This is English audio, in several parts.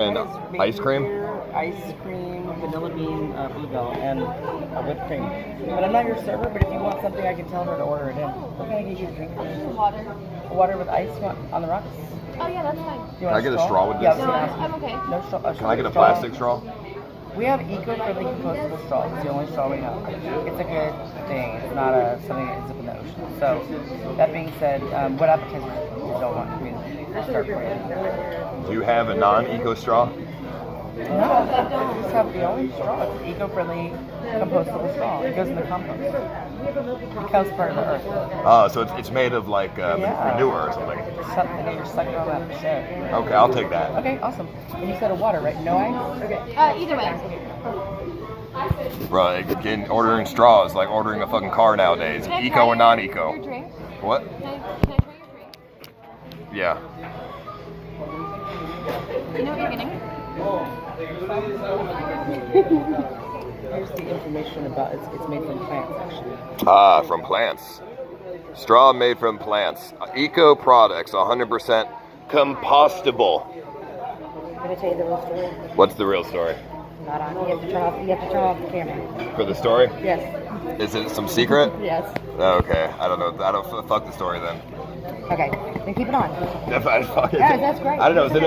And ice cream? Ice cream, vanilla bean, bluebell, and whipped cream. But I'm not your server, but if you want something, I can tell her to order it in. What can I get you to drink? Water. Water with ice on the rocks? Oh yeah, that's fine. Can I get a straw with this? Yeah, No, I'm okay. No straw. Can I get a plastic straw? We have eco-friendly compostable straws. It's the only straw we have. It's a good thing. It's not something that ends up in the ocean. So, that being said, what appetizers you don't want? I mean, I'll start for you. Do you have a non-eco straw? No, we just have the only straw. It's eco-friendly compostable straw. It goes in the compost. It becomes part of the earth. Oh, so it's made of like manure or something. Something that you're sucking all that shit. Okay, I'll take that. Okay, awesome. And you said a water, right? No ice? Okay. Either way. Bro, again, ordering straw is like ordering a fucking car nowadays. Can I Eco try or non-eco. Your drink? What? Can I try your drink? Yeah. Do you know what you're getting? Here's the information about it's made from plants, actually. Ah, from plants. Straw made from plants. Eco products, 100% compostable. I'm gonna tell you the real story. What's the real story? Not on. You have to turn off the camera. For the story? Yes. Is it some secret? Yes. Okay, I don't know. I don't fuck the story then. Okay. Then keep it on. That's great. I don't know. Is it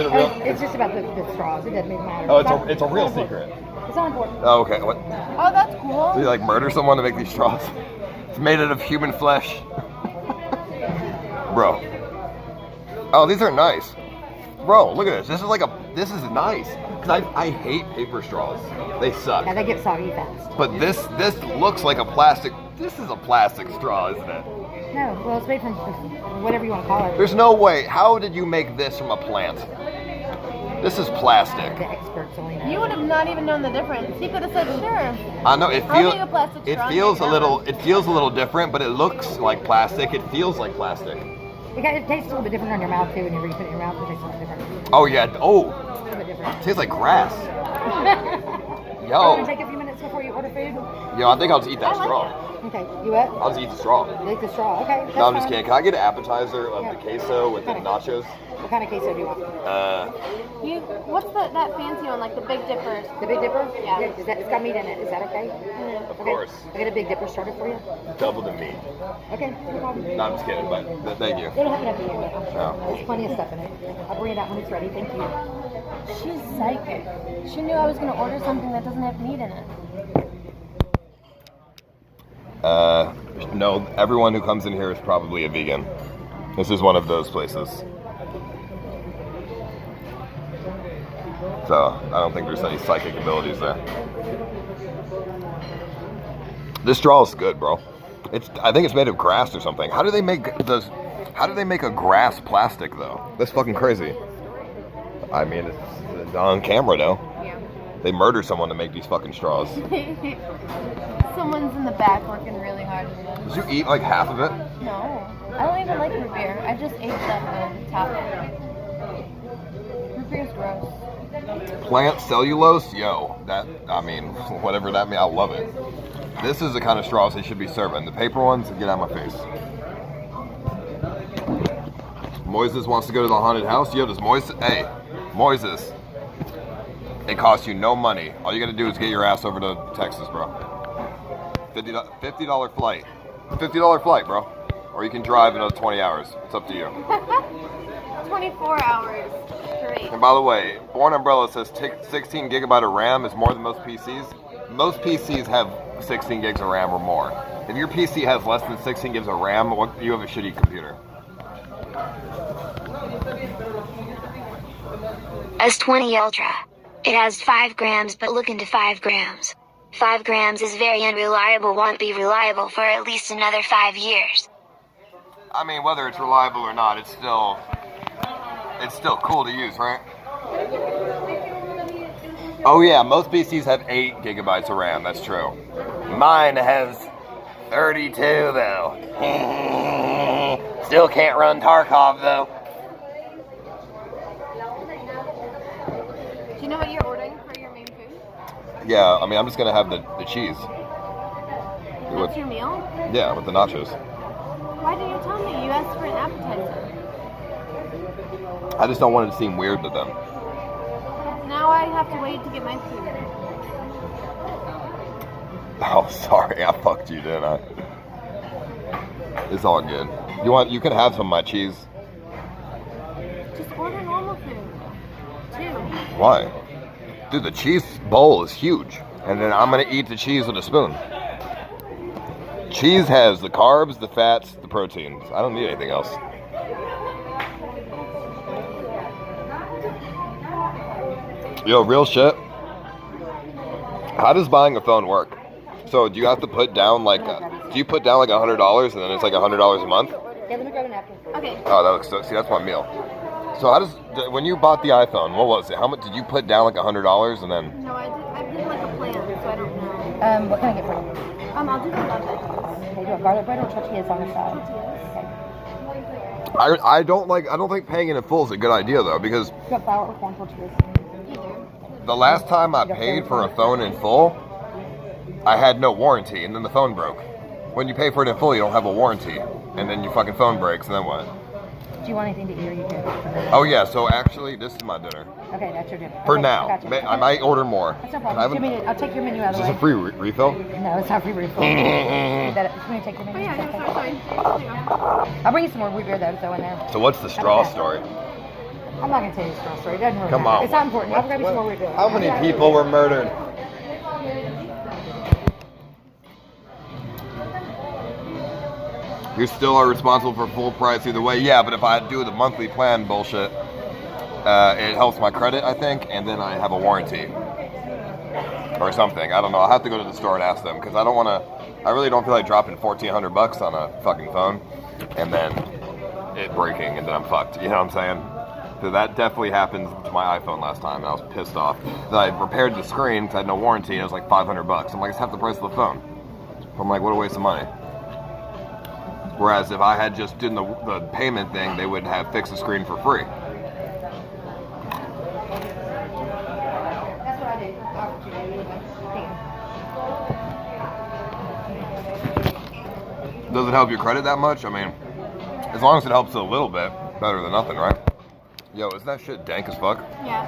a real? It's just about the straws. It doesn't even matter. Oh, it's a real secret. It's not important. Oh, okay. What? Oh, that's cool. Do you like murder someone to make these straws? It's made out of human flesh. Bro. Oh, these are nice. Bro, look at this. This is nice. Cause I hate paper straws. They suck. Yeah, they get soggy fast. But this looks like a plastic. This is a plastic straw, isn't it? No, well, it's made from whatever you want to call it. There's no way. How did you make this from a plant? This is plastic. The experts only know. You would have not even known the difference. He could have said, sure. I know it I'll take a plastic straw. feels a little different, but it looks like plastic. It feels like plastic. It tastes a little bit different on your mouth too. When you put it in your mouth, it tastes a little different. Oh yeah. Oh, It's a little bit different. it tastes like grass. You Yo, want to take a few minutes before you order food? yo, I think I'll just eat that straw. Okay. You what? I'll just eat the straw. You like the straw? Okay. That's No, I'm just fine. kidding. Can I get an appetizer of the queso with the nachos? What kind of queso do you want? What's that fancy one, like the Big Dipper? The Big Dipper? Yeah. It's got meat in it. Is that okay? Of course. I got a Big Dipper started for you. Double the meat. Okay, no problem. No, I'm just kidding, but thank you. They don't have enough meat in it. I'm sure. No. There's plenty of stuff in it. I'll bring it out when it's ready. Thank you. She's psychic. She knew I was going to order something that doesn't have meat in it. No, everyone who comes in here is probably a vegan. This is one of those places. So, I don't think there's any psychic abilities there. This straw is good, bro. I think it's made of grass or something. How do they make a grass plastic though? That's fucking crazy. I mean, it's on camera though. Yeah. They murder someone to make these fucking straws. Someone's in the back working really hard. Did you eat like half of it? No. I don't even like root beer. I just ate the top. Root beer's gross. Plant cellulose? Yo, whatever that means, I love it. This is the kind of straws they should be serving. The paper ones, get out of my face. Moises wants to go to the haunted house. Yo, Moises. It costs you no money. All you gotta do is get your ass over to Texas, bro. $50 flight. $50 flight, bro. Or you can drive another 20 hours. It's up to you. 24 hours straight. And by the way, Born Umbrella says 16 gigabyte of RAM is more than most PCs. Most PCs have 16 gigs of RAM or more. If your PC has less than 16 gigs of RAM, you have a shitty computer. S20 Ultra. It has 5 grams, but look into 5 grams. 5 grams is very unreliable, won't be reliable for at least another 5 years. I mean, whether it's reliable or not, it's still cool to use, right? Oh yeah, most PCs have 8 gigabytes of RAM, that's true. Mine has 32 though. Still can't run Tarkov though. Do you know what you're ordering for your main food? Yeah, I mean, I'm just gonna have the cheese. That's your meal? Yeah, with the nachos. Why didn't you tell me? You asked for an appetizer. I just don't want it to seem weird to them. have to wait to get my food. Oh, sorry, I fucked you, didn't I? It's all good. You can have some of my cheese. Just order normal food. Too. Why? Dude, the cheese bowl is huge. And then I'm gonna eat the cheese with a spoon. Cheese has the carbs, the fats, the proteins. I don't need anything else. Yo, real shit. How does buying a phone work? So do you have to put down like, do you put down like $100 and then it's like $100 a month? Yeah, let me grab a napkin. Okay. Oh, that looks so. See, that's my meal. So how does when you bought the iPhone? What was it? How much did you put down? Like $100 and then? No, I did like a plan, so I don't know. What can I get for you? I'll do the love it. Okay, do you want garlic bread or tortillas on the side? Okay. I don't think paying it in full is a good idea though, because You got flour or corn tortillas? the last time I paid for a phone in full, I had no warranty and then the phone broke. When you pay for it in full, you don't have a warranty, and then your fucking phone breaks, and then what? Do you want anything to eat or you good? Oh yeah, so actually, this is my dinner. Okay, that's your dinner. For Okay, now. I got you. I might order more. That's no I problem. haven't- I'll take your menu out Is of this the a way. free refill? No, it's not free refill. Let me take your Oh menu. yeah, Okay. that's fine. There you go. I'll bring you some more root beer though, throw in there. So what's the straw story? I'm not gonna tell you the straw story. It doesn't really Come matter. on. It's not important. I'll grab you some more root beer. How many people were murdered? You still are responsible for full price either way. Yeah, but if I do the monthly plan bullshit, it helps my credit, I think, and then I have a warranty. Or something. I don't know. I'll have to go to the store and ask them, because I really don't feel like dropping $1,400 on a fucking phone, and then it breaking, and then I'm fucked. You know what I'm saying? So that definitely happened to my iPhone last time, and I was pissed off. Then I repaired the screen, because I had no warranty, and it was like $500. I'm like, it's half the price of the phone. I'm like, what a waste of money. Whereas if I had just done the payment thing, they would have fixed the screen for free. That's what I did. Does it help your credit that much? I mean, as long as it helps a little bit, better than nothing, right? Yo, isn't that shit dank as fuck? Yeah.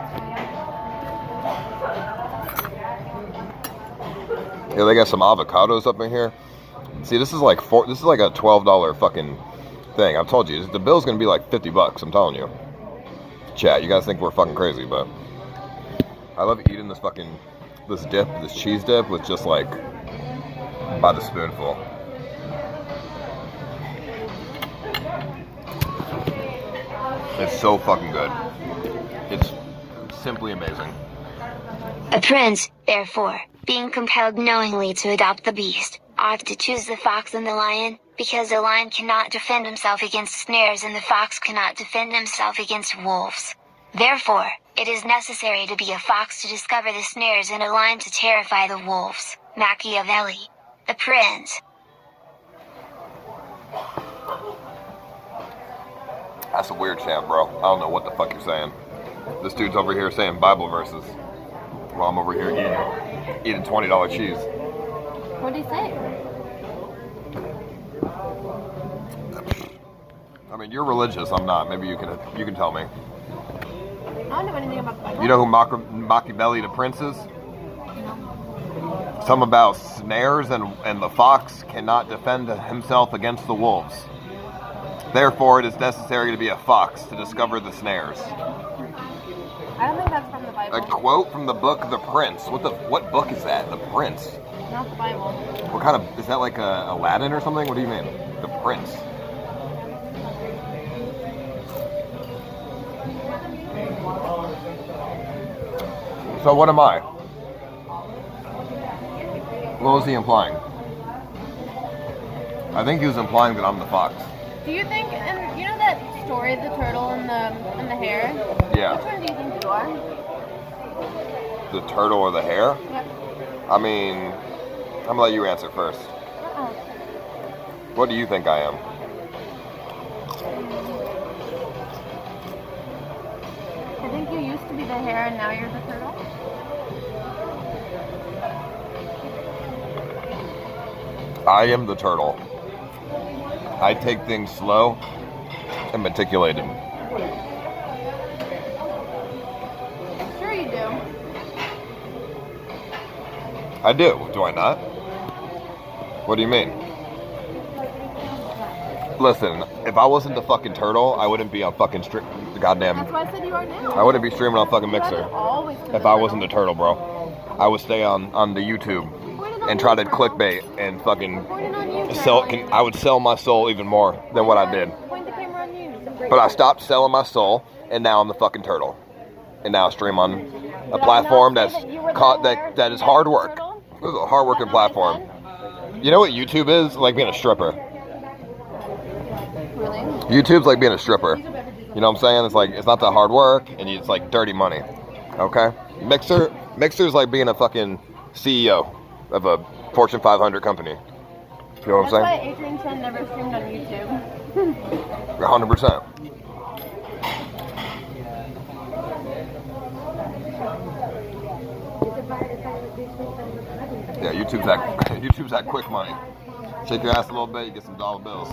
Yeah, they got some avocados up in here. See, this is like a $12 fucking thing. I've told you, the bill's gonna be like $50. I'm telling you. Chat, you guys think we're fucking crazy, but I love eating this cheese dip with just like by the spoonful. It's so fucking good. It's simply amazing. A prince, therefore, being compelled knowingly to adopt the beast, ought to choose the fox and the lion, because the lion cannot defend himself against snares and the fox cannot defend himself against wolves. Therefore, it is necessary to be a fox to discover the snares and a lion to terrify the wolves. Machiavelli. The Prince. That's a weird chant, bro. I don't know what the fuck you're saying. This dude's over here saying Bible verses while I'm over here eating $20 cheese. What do you say? I mean, you're religious. I'm not. Maybe you can tell me. I don't know anything about the Bible. You know who Machiavelli the Prince is? Some about snares and the fox cannot defend himself against the wolves. Therefore, it is necessary to be a fox to discover the snares. I don't think that's from the Bible. A quote from the book The Prince. What book is that? The Prince. Not the Bible. What kind of, is that like a Aladdin or something? What do you mean? The Prince. So what am I? What was he implying? I think he was implying that I'm the fox. Do you think, and you know that story, the turtle and the hare? Yeah. Which one do you think you are? The turtle or the hare? Yep. I mean, I'm gonna let you answer first. Uh-uh. What do you think I am? I think you used to be the hare and now you're the turtle. I am the turtle. I take things slow and meticulated. Sure you do. I do. Do I not? What do you mean? Listen, if I wasn't the fucking turtle, I wouldn't be on fucking goddamn. That's why I said you are now. I wouldn't be streaming on fucking Mixer Always if I wasn't the turtle, bro. I would stay on the YouTube and try to clickbait and fucking sell. I would sell my soul even more than what I did. Point the camera on you. But I stopped selling my soul, and now I'm the fucking turtle. And now I stream on a platform that is hard work. It's a hard working platform. You know what YouTube is? Like being a stripper. Really? YouTube's like being a stripper. You know what I'm saying? It's like, it's not that hard work, and it's like dirty money. Okay? Mixer's like being a fucking CEO of a Fortune 500 company. You know what I'm saying? That's why Adrian Chen never streamed on YouTube. 100%. Yeah, YouTube's that quick money. Shake your ass a little bit, you get some dollar bills.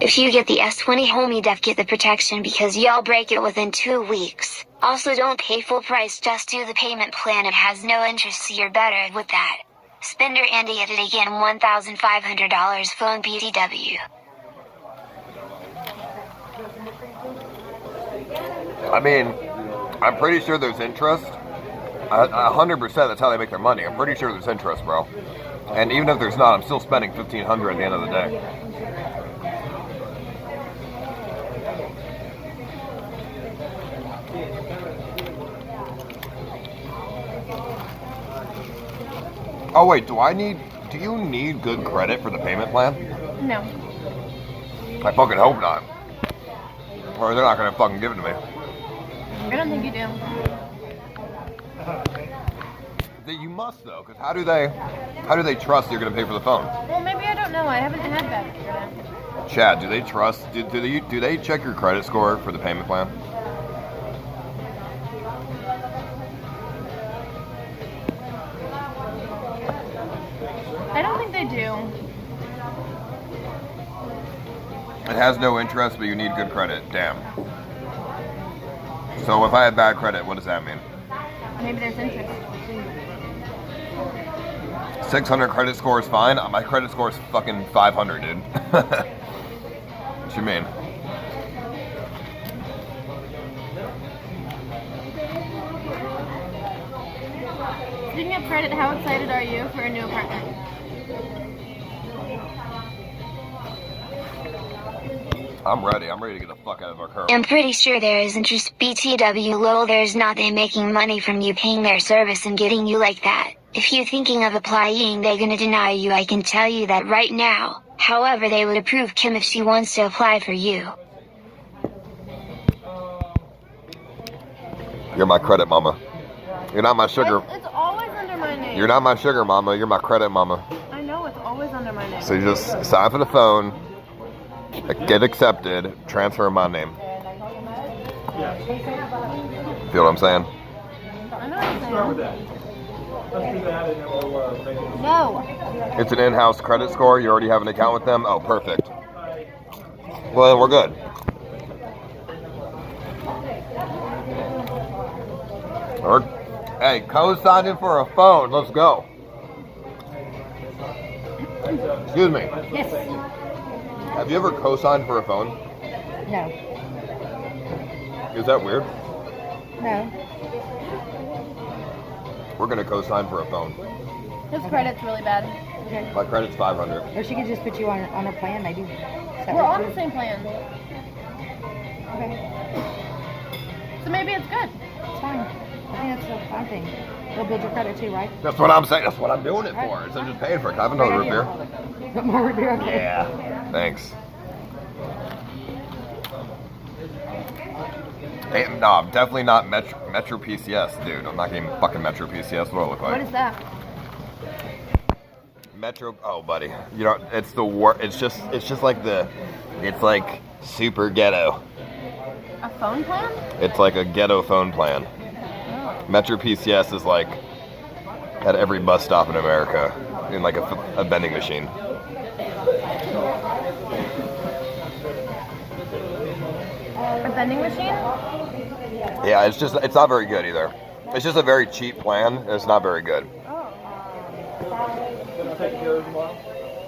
If you get the S20 homie def, get the protection because y'all break it within 2 weeks. Also, don't pay full price, just do the payment plan. It has no interest, so you're better with that. Spender Andy at it again, $1,500 phone BTW. I mean, I'm pretty sure there's interest. 100% that's how they make their money. I'm pretty sure there's interest, bro. And even if there's not, I'm still spending $1,500 at the end of the day. Oh wait, do you need good credit for the payment plan? No. I fucking hope not. Or they're not gonna fucking give it to me. I don't think you do. You must though, because how do they trust you're gonna pay for the phone? Well, maybe I don't know. I haven't had that yet. Chad, do they trust? Do they check your credit score for the payment plan? I don't think they do. It has no interest, but you need good credit. Damn. So if I have bad credit, what does that mean? Maybe there's interest. 600 credit score is fine. My credit score is fucking 500, dude. What you mean? Speaking of credit, how excited are you for a new apartment? I'm ready. I'm ready to get the fuck out of our current. I'm pretty sure there is interest BTW lol, there's not. They making money from you paying their service and getting you like that. If you thinking of applying, they're gonna deny you, I can tell you that right now. However, they would approve Kim if she wants to apply for you. You're my credit mama. You're not my sugar. It's always under my name. You're not my sugar mama. You're my credit mama. I know, it's always under my name. So you just sign for the phone, get accepted, transfer my name. Feel what I'm saying? I know what you're saying. No. It's an in-house credit score. You already have an account with them. Oh, perfect. Well, then we're good. Hey, co-signed in for a phone. Let's go. Excuse me. Yes. Have you ever co-signed for a phone? No. Is that weird? No. We're gonna co-sign for a phone. His credit's really bad. Okay. My credit's 500. Or she could just put you on her plan, maybe. We're on the same plan. Okay. So maybe it's good. It's fine. I think that's a fine thing. It'll build your credit too, right? That's what I'm saying. That's what I'm doing it for. Instead of just paying for it. Can I have another root beer? Put more root beer, okay. Yeah. Thanks. Hey, no, I'm definitely not Metro PCS, dude. I'm not getting fucking Metro PCS. What do I look like? What is that? Metro. Oh, buddy. You know, it's the war. It's like super ghetto. A phone plan? It's like a ghetto phone plan. Oh. Metro PCS is like at every bus stop in America in like a vending machine. A vending machine? Yeah, it's not very good either. It's just a very cheap plan. And it's not very good. Oh.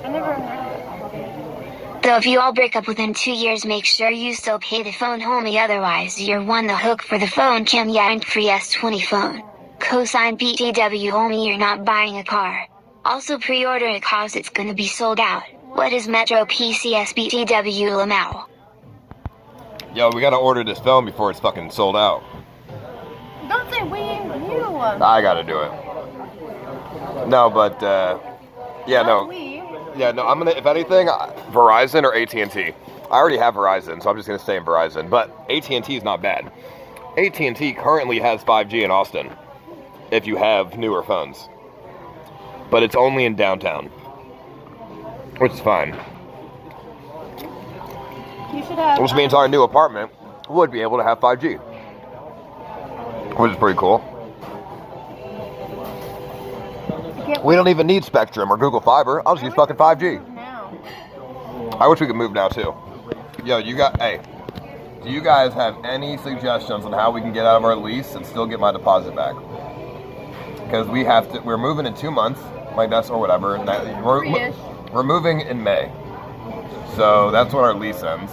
I never heard of it. Though if you all break up within 2 years, make sure you still pay the phone homie, otherwise you're on the hook for the phone Kim Yang free S20 phone. Cosign BTW homie, you're not buying a car. Also pre-order it cause it's gonna be sold out. What is Metro PCS BTW Lamau? Yo, we gotta order this phone before it's fucking sold out. Don't say we, you. I gotta do it. No, but yeah, no. We. Yeah, no, I'm gonna, if anything, Verizon or AT&T. I already have Verizon, so I'm just gonna stay in Verizon. But AT&T is not bad. AT&T currently has 5G in Austin, if you have newer phones. But it's only in downtown, which is fine. You should have. Which means our new apartment would be able to have 5G, which is pretty cool. We don't even need Spectrum or Google Fiber. I'll just use fucking 5G. Now. I wish we could move now too. Yo, hey, do you guys have any suggestions on how we can get out of our lease and still get my deposit back? Because we're moving in 2 months, like that's or whatever. And we're moving in May, so that's when our lease ends.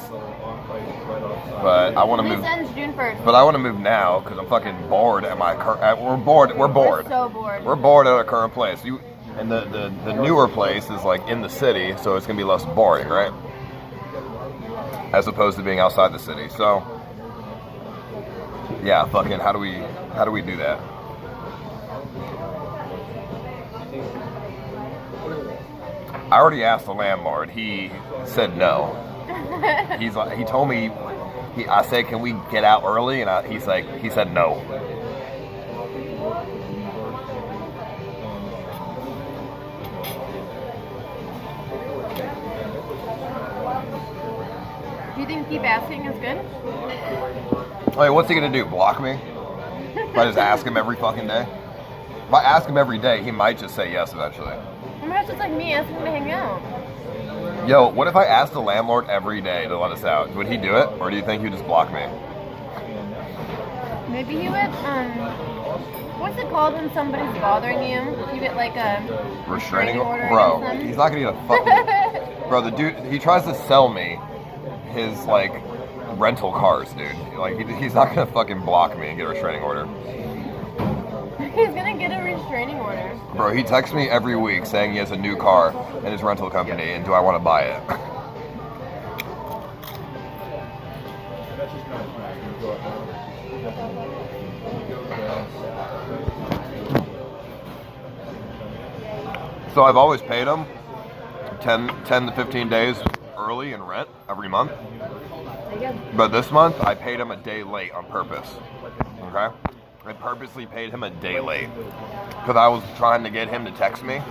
But I want to move. Lease ends June 1st. But I want to move now because I'm fucking bored at my we're bored. We're bored. We're so bored. We're bored at our current place. And the newer place is like in the city, so it's gonna be less boring, right? As opposed to being outside the city. So yeah, fucking how do we do that? I already asked the landlord. He said no. He told me. I said, can we get out early? And he said no. Do you think keep asking is good? Wait, what's he gonna do? Block me? If I just ask him every fucking day? If I ask him every day, he might just say yes eventually. It's just like me asking him to hang out. Yo, what if I asked the landlord every day to let us out? Would he do it? Or do you think he would just block me? Maybe he would, what's it called when somebody's bothering you? You get like a Restraining order? against Bro, them? he's not gonna get a fucking... Bro, the dude, he tries to sell me his, like, rental cars, dude. Like, he's not gonna fucking block me and get a restraining order. He's gonna get a restraining order. Bro, he texts me every week saying he has a new car in his rental company and do I want to buy it? So I've always paid him 10 to 15 days early in rent every month. But this month I paid him a day late on purpose. Okay? I purposely paid him a day late because I was trying to get him to text me,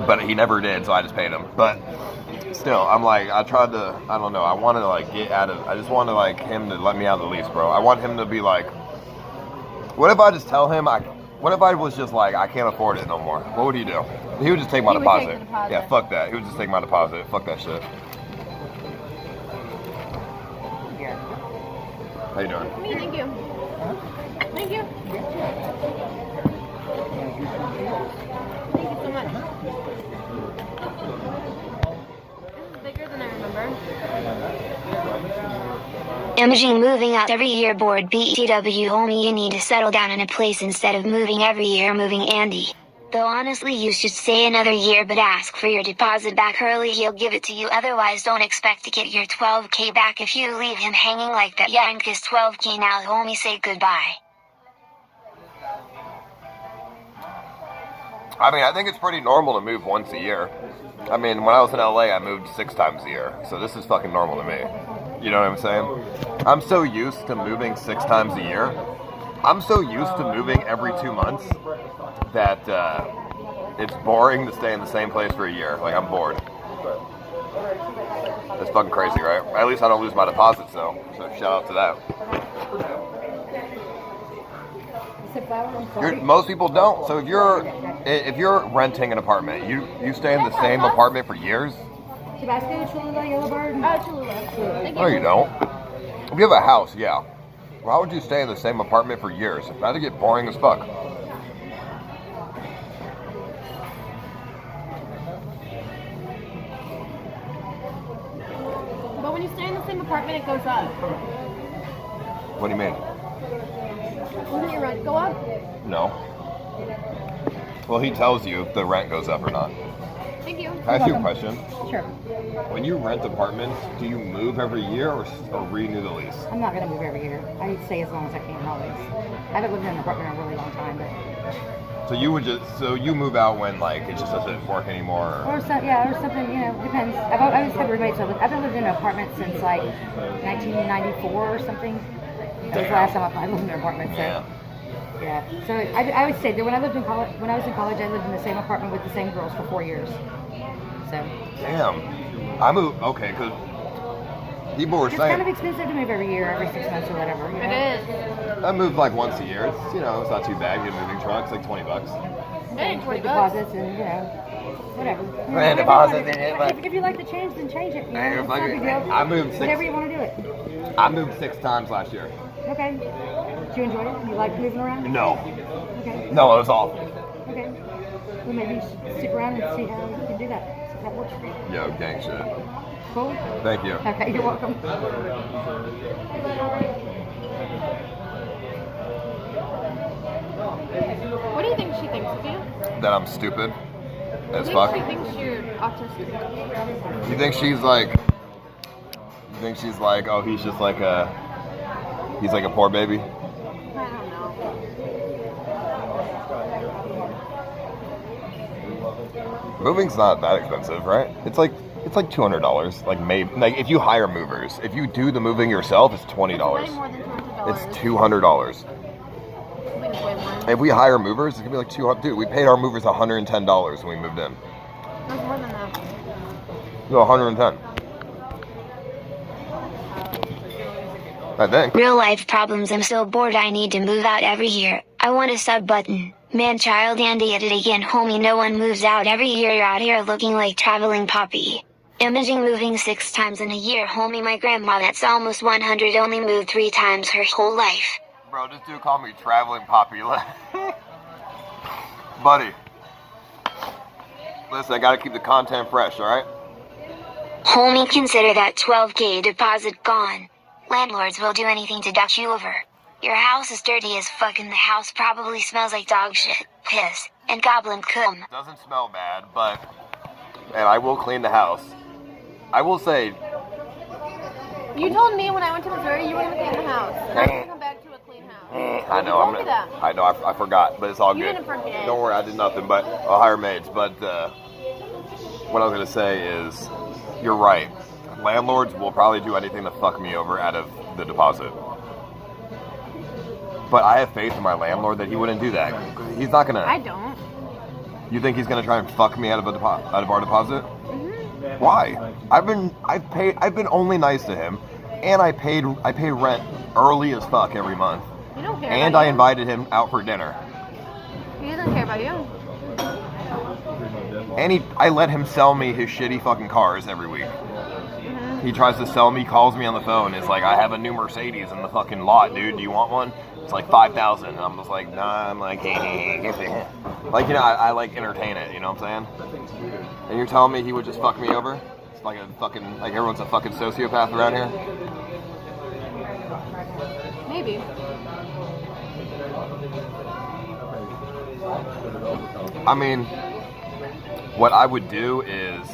but he never did, so I just paid him. But still, I'm like, I don't know, I want to like get out of, I just want to like him to let me out of the lease, bro. I want him to be like, what if I just tell him, what if I was just like, I can't afford it no more? What would he do? He would just take my deposit. Take the deposit. Yeah, fuck that. He would just take my deposit. Fuck that shit. How you doing? Me, thank you. Thank you. Thank you so much. This is bigger than I remember. Imaging moving out every year bored BTW homie, you need to settle down in a place instead of moving every year moving Andy. Though honestly you should stay another year but ask for your deposit back early, he'll give it to you, otherwise don't expect to get your 12k back if you leave him hanging like that. Yeah, and cause 12k now homie, say goodbye. I mean, I think it's pretty normal to move once a year. I mean, when I was in LA, I moved 6 times a year. So this is fucking normal to me. You know what I'm saying? I'm so used to moving 6 times a year. I'm so used to moving every 2 months that it's boring to stay in the same place for a year. Like, I'm bored. That's fucking crazy, right? At least I don't lose my deposits, though. So shout out to that. Most people don't. So if you're renting an apartment, you stay in the same apartment for years? Tabasco, Cholula, Yellow Bird? Cholula. Thank No, you don't. If you have a house, yeah. Why would you stay in the same apartment for years? That'd get boring as fuck. you stay in the same apartment, it goes up. What do you mean? Wouldn't your rent go up? No. Well, he tells you if the rent goes up or not. Thank you. Can I ask you a question? Sure. When you rent apartments, do you move every year or renew the lease? I'm not going to move every year. I stay as long as I can always. I haven't lived in an apartment in a really long time, but... So you move out when like it just doesn't work anymore? Or something, you know, depends. I just have roommates. So I've been living in an apartment since like 1994 or something. That was the last time I lived in an apartment. So, yeah. So I would say that when I was in college, I lived in the same apartment with the same girls for 4 years. So. Damn. I moved, okay, because people were It's saying... kind of expensive to move every year, every 6 months or whatever. You know? It is. I moved like once a year. It's, you know, it's not too bad. You get a moving truck, it's like $20. Hey, With 20 bucks. deposits and, you know, whatever. You know, And deposits and it, like- if you like the change, then change it. You know, Hey, it's not a big deal. I moved Whatever you want to do it. I moved 6 times last year. Okay. Did you enjoy it? You like moving around? No. Okay. No, it was awful. Okay. Well, maybe you should stick around and see how you can do that. See if that works for you. Yo, gang shit. Cool? Thank you. Okay, you're welcome. What do you think she thinks of you? That I'm stupid as I fuck. think she thinks you're autistic. You think she's like... oh, he's just like a... He's like a poor baby? I don't know. Moving's not that expensive, right? It's like $200. Like maybe like if you hire movers, if you do the moving yourself, it's $20. It's way more than $200. It's $200. I think it's way more. If we hire movers, it's gonna be like $200. Dude, we paid our movers $110 when we moved in. That's more than that. No, $110. I think. Real life problems. I'm so bored I need to move out every year. I want a sub button. Man child Andy at it again homie, no one moves out every year, you're out here looking like traveling poppy. Imaging moving 6 times in a year homie, my grandma that's almost 100 only moved 3 times her whole life. Bro, this dude called me traveling poppy. Buddy. Listen, I gotta keep the content fresh, alright? Homie, consider that 12K deposit gone. Landlords will do anything to duck you over. Your house is dirty as fuck and the house probably smells like dog shit, piss, and goblin cum. Doesn't smell bad, but... And I will clean the house. I will say... You told me when I went to Missouri you were going to clean the house. And I'm going to come back to a clean house. I know, You told me that. I know, I forgot, but it's all You good. didn't forget. Don't worry, I did nothing, but I'll hire maids. But what I was gonna say is, you're right. Landlords will probably do anything to fuck me over out of the deposit. But I have faith in my landlord that he wouldn't do that. He's not gonna. I don't. You think he's gonna try and fuck me out of our deposit? Mm-hmm. Why? I've been only nice to him, and I pay rent early as fuck every month. You don't care And about I you. invited him out for dinner. He doesn't care about you. And I let him sell me his shitty fucking cars every week. He tries to sell me, calls me on the phone. It's like, I have a new Mercedes in the fucking lot, dude. Do you want one? It's like $5,000. And I'm just like, nah. I'm like, hey. Like, you know, I like entertain it. You know what I'm saying? And you're telling me he would just fuck me over? It's like like everyone's a fucking sociopath around here. Maybe. I mean, what I would do is...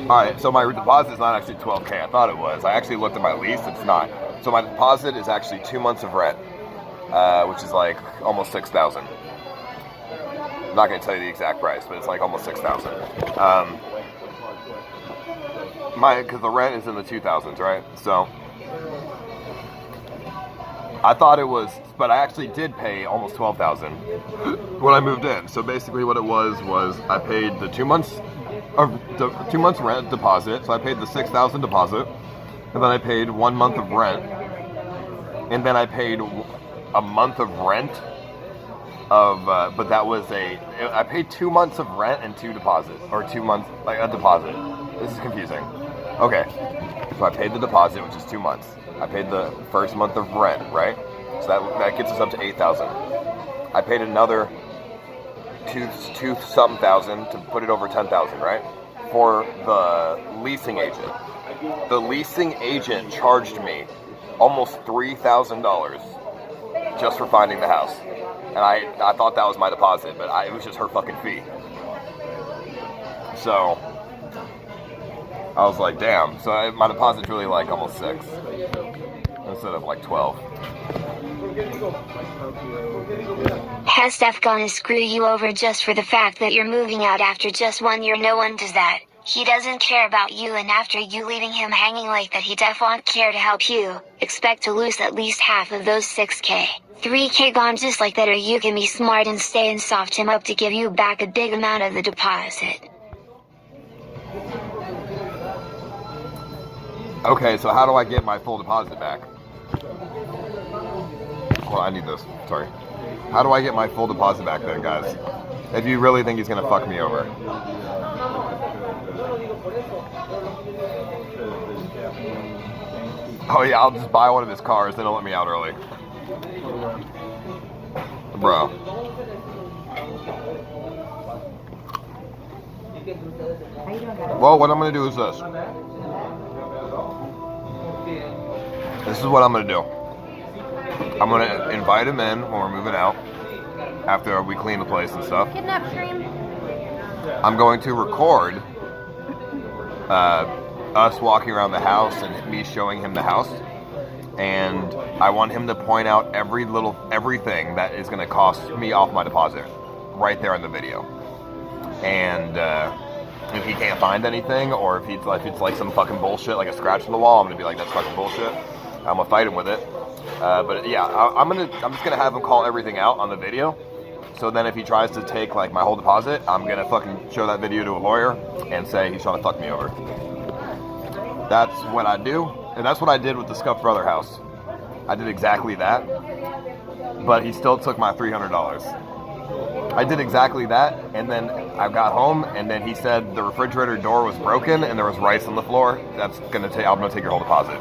Alright, so my deposit is not actually $12K. I thought it was. I actually looked at my lease. It's not. So my deposit is actually 2 months of rent, which is like almost $6,000. I'm not going to tell you the exact price, but it's like almost $6,000. Because the rent is in the 2000s, right? So I thought it was, but I actually did pay almost $12,000 when I moved in. So basically, what it was I paid the 2 months of the 2 months rent deposit. So I paid the $6,000 deposit, and then I paid 1 month of rent, and then I paid a month of rent. But that was I paid 2 months of rent and 2 deposits, or 2 months, like a deposit. This is confusing. Okay, so I paid the deposit, which is 2 months. I paid the first month of rent, right? So that gets us up to $8,000. I paid another two something thousand to put it over $10,000, right? for the leasing agent. The leasing agent charged me almost $3,000 just for finding the house. And I thought that was my deposit, but it was just her fucking fee. So I was like, damn. So my deposit's really like almost 6 instead of like 12. Has Steph gonna screw you over just for the fact that you're moving out after just 1 year? No one does that. He doesn't care about you, and after you leaving him hanging like that, he def won't care to help you. Expect to lose at least half of those 6K. 3K gone just like that, or you can be smart and stay and soft him up to give you back a big amount of the deposit. Okay, so how do I get my full deposit back? Well, I need this. Sorry. How do I get my full deposit back then, guys? If you really think he's gonna fuck me over. Oh yeah, I'll just buy one of his cars, then he'll let me out early. Bro. Well, what I'm gonna do is this. This is what I'm gonna do. I'm gonna invite him in when we're moving out, after we clean the place and stuff. Kidnap stream. I'm going to record us walking around the house and me showing him the house, and I want him to point out everything that is going to cost me off my deposit right there in the video. And if he can't find anything, or if it's like some fucking bullshit, like a scratch on the wall, I'm gonna be like, that's fucking bullshit. I'm gonna fight him with it. But yeah, I'm just gonna have him call everything out on the video. So then if he tries to take like my whole deposit, I'm gonna fucking show that video to a lawyer and say he's trying to fuck me over. That's what I do, and that's what I did with the Scuffed brother house. I did exactly that, but he still took my $300. I did exactly that, and then I got home, and then he said the refrigerator door was broken and there was rice on the floor. I'm gonna take your whole deposit.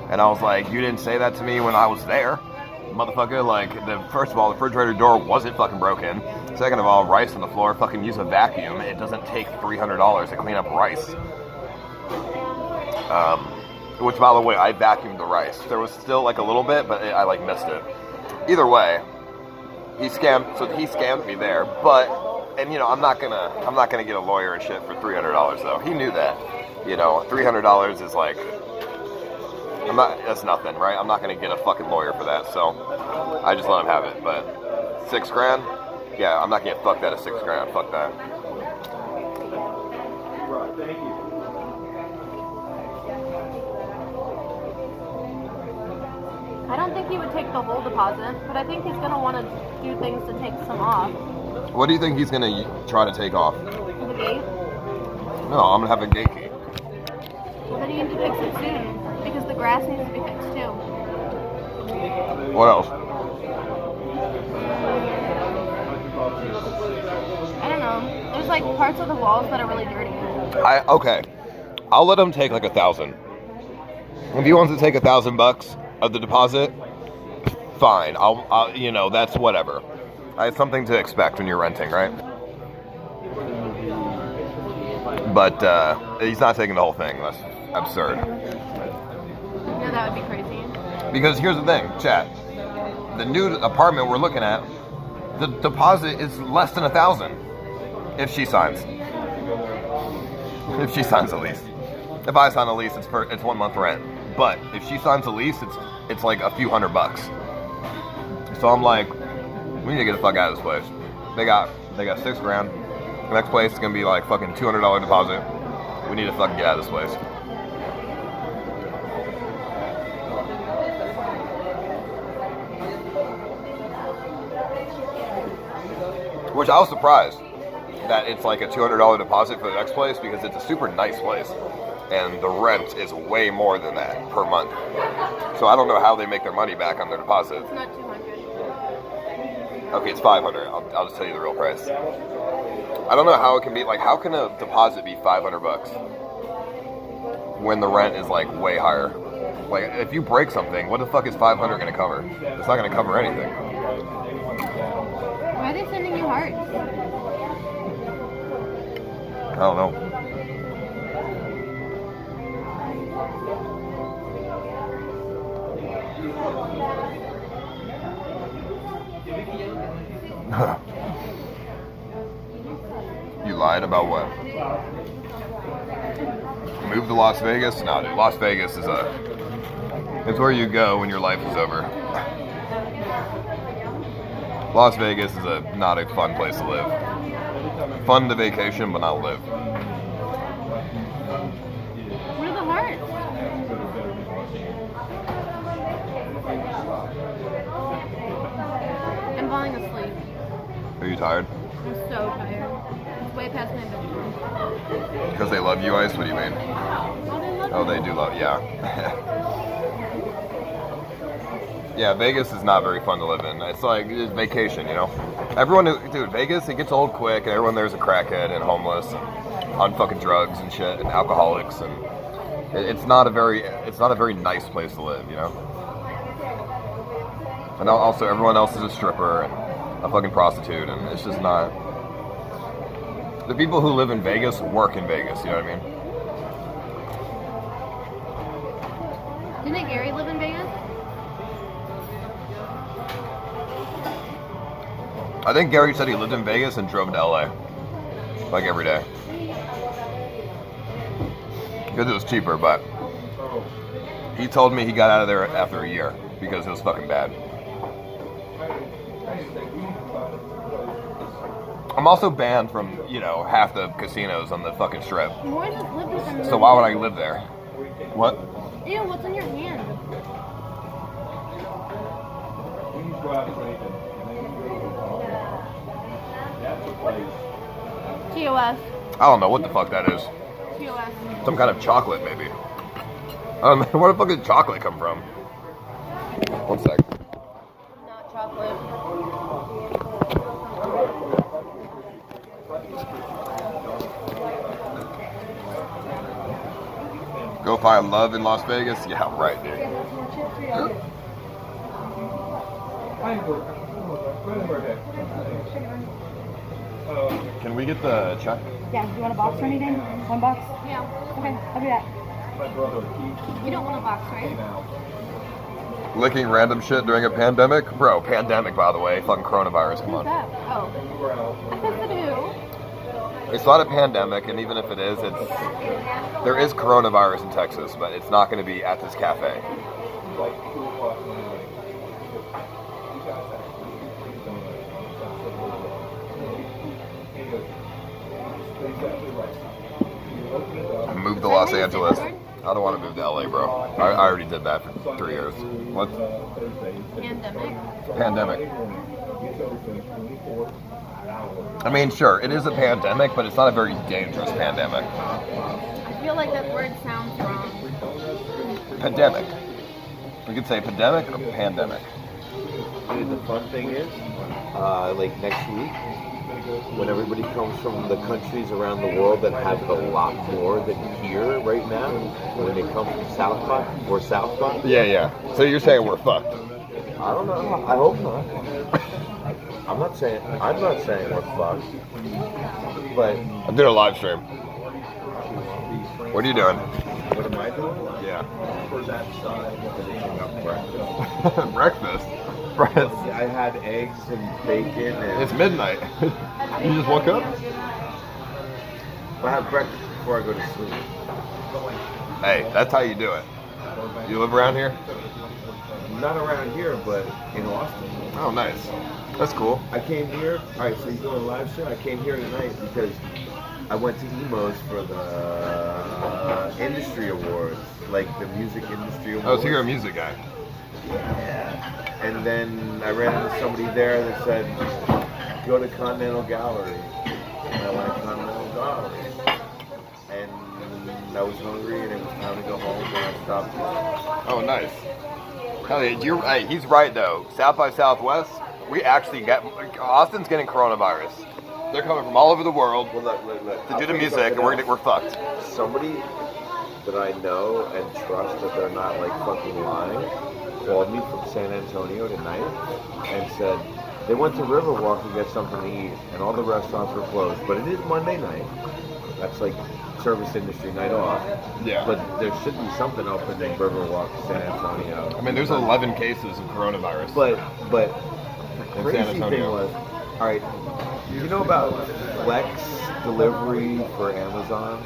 And I was like, you didn't say that to me when I was there, motherfucker. Like, first of all, the refrigerator door wasn't fucking broken. Second of all, rice on the floor, fucking use a vacuum. It doesn't take $300 to clean up rice. Which, by the way, I vacuumed the rice. There was still like a little bit, but I like missed it. Either way, he scammed me there. But, and you know, I'm not gonna get a lawyer and shit for $300 though. He knew that. You know, $300 is like, that's nothing, right? I'm not gonna get a fucking lawyer for that. So I just let him have it. But $6 grand, yeah, I'm not gonna fuck that at $6 grand. Fuck that. Thank you. I don't think he would take the whole deposit, but I think he's gonna want to do things to take some off. What do you think he's gonna try to take off? The gate. No, I'm gonna have a gate key. Well, then you need to fix it soon, because the grass needs to be fixed too. What else? I don't know. There's like parts of the walls that are really dirty. Okay. I'll let him take like 1,000. If he wants to take $1,000 of the deposit, fine. I'll you know, that's whatever. It's something to expect when you're renting, right? But he's not taking the whole thing. That's absurd. Yeah, that would be crazy. Because here's the thing, chat. The new apartment we're looking at, the deposit is less than 1,000 if she signs. If she signs a lease. If I sign a lease, it's 1 month rent. But if she signs a lease, it's like a few $100. So I'm like, we need to get the fuck out of this place. They got $6 grand. The next place is gonna be like fucking $200 deposit. We need to fucking get out of this place. Which I was surprised that it's like a $200 deposit for the next place, because it's a super nice place. And the rent is way more than that per month. So I don't know how they make their money back on their deposit. It's not 200. Okay, it's 500. I'll just tell you the real price. I don't know how it can be, like, how can a deposit be $500 when the rent is like way higher? Like, if you break something, what the fuck is 500 gonna cover? It's not gonna cover anything. Why are they sending you hearts? I don't know. You lied about what? Move to Las Vegas? No, dude. Las Vegas is it's where you go when your life is over. Las Vegas is not a fun place to live. Fun to vacation, but not live. What are the hearts? I'm falling asleep. Are you tired? I'm so tired. It's way past my bedtime. Because they love you, Ice? What do you mean? Oh, they do love, yeah. Yeah, Vegas is not very fun to live in. It's like it's vacation, you know? Dude, Vegas, it gets old quick, and everyone there's a crackhead and homeless and on fucking drugs and shit and alcoholics, and it's not a very nice place to live, you know? And also, everyone else is a stripper and a fucking prostitute, and it's just not. The people who live in Vegas work in Vegas, you know what I mean? Didn't Gary live in Vegas? I think Gary said he lived in Vegas and drove to LA. Like every day. Because it was cheaper, but he told me he got out of there after a year because it was fucking bad. I'm also banned from, half the casinos on the fucking strip. Why just live with them? So why would I live there? What? Ew, what's in your hand? TOS. I don't know what the fuck that is. TOS. Some kind of chocolate, maybe. I don't know. Where the fuck did chocolate come from? One sec. Not chocolate. Go find love in Las Vegas? Yeah, right, dude. Can we get the check? Yeah, you want a box or anything? One box? Yeah. Okay, I'll do that. You don't want a box, right? Licking random shit during a pandemic? Bro, pandemic, by the way. Fucking coronavirus, come Who's on. that? Oh. I said who? It's not a pandemic, and even if it is, there is coronavirus in Texas, but it's not going to be at this cafe. Move to Los Angeles. I don't want to move to LA, bro. I already did that for 3 years. What? Pandemic. Pandemic. I mean, sure, it is a pandemic, but it's not a very dangerous pandemic. I feel like that word sounds wrong. Pandemic. We could say pandemic or pandemic. Dude, the fun thing is, like next week, when everybody comes from the countries around the world that have it a lot more than here right now, when they come from South by or South by. Yeah. So you're saying we're fucked? I don't know. I hope not. I'm not saying we're fucked, but I'm doing a live stream. What are you doing? what am I doing? Yeah. Breakfast. Breakfast. Breakfast. I had eggs and bacon, and It's midnight. You just woke up? I have breakfast before I go to sleep. Hey, that's how you do it. You live around here? Not around here, but in Austin. Oh, nice. That's cool. I came here. All right, so you're doing a live stream. I came here tonight because I went to Emo's for the industry awards, like the music industry awards. Oh, so you're a music guy. Yeah. And then I ran into somebody there that said, "Go to Continental Gallery," and I went to Continental Gallery, and I was hungry, and it was time to go home, and I stopped. Oh, nice. Hell yeah, hey, he's right though. South by Southwest, we actually Austin's getting coronavirus. They're coming from all over the world Well, look. to do the music, and we're fucked. Somebody that I know and trust that they're not like fucking lying called me from San Antonio tonight and said they went to Riverwalk to get something to eat, and all the restaurants were closed. But it is Monday night. That's like service industry night off. Yeah. But there should be something open in Riverwalk, San Antonio. I mean, there's 11 cases of coronavirus. But the In crazy San thing Antonio. was, all right, you know about Flex delivery for Amazon?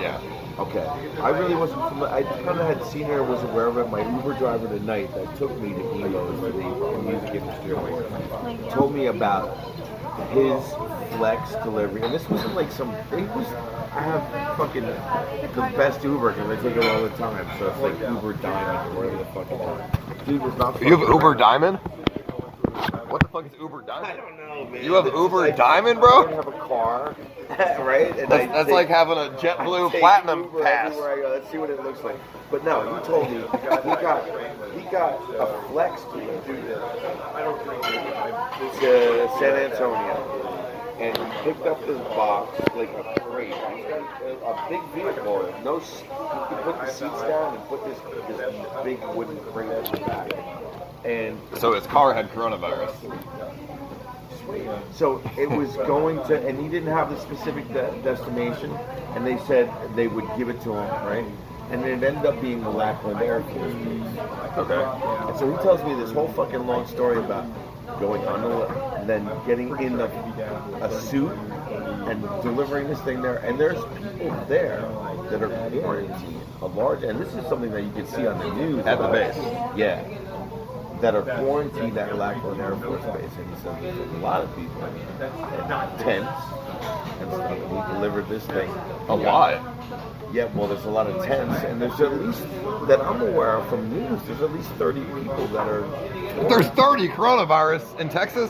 Yeah. Okay. I really wasn't familiar. I kind of had seen it or was aware of it. My Uber driver tonight that took me to Emo's for the music industry told me about his Flex delivery. And this wasn't like some, I have fucking the best Uber because I take it all the time. So it's like Uber Diamond or whatever the fuck it is. Dude was not You have Uber Diamond? What the fuck is Uber Diamond? I don't know, man. You have It's Uber like, Diamond, I bro? don't have a car, right? And That's like having a JetBlue Platinum Uber pass. everywhere I go. Let's see what it looks like. But no, he told me he got a Flex to San Antonio, and he picked up this box like a crate. He's got a big vehicle. No, he put the seats down and put this big wooden crate in the back. And So his car had coronavirus. so it was going to, and he didn't have the specific destination, and they said they would give it to him, right? And it ended up being the Lackland Air Force Base. Okay. And so he tells me this whole fucking long story about going on then getting in a suit and delivering this thing there. And there's people there that are quarantined, and this is something that you can see on the news. At the base. Yeah. That are quarantined at Lackland Air Force Base. And he said there's a lot of people in tents and stuff. And he delivered this thing. A lot. Yeah, well, there's a lot of tents, and there's at least, that I'm aware of from news, there's at least 30 people that are... There's 30 coronavirus in Texas?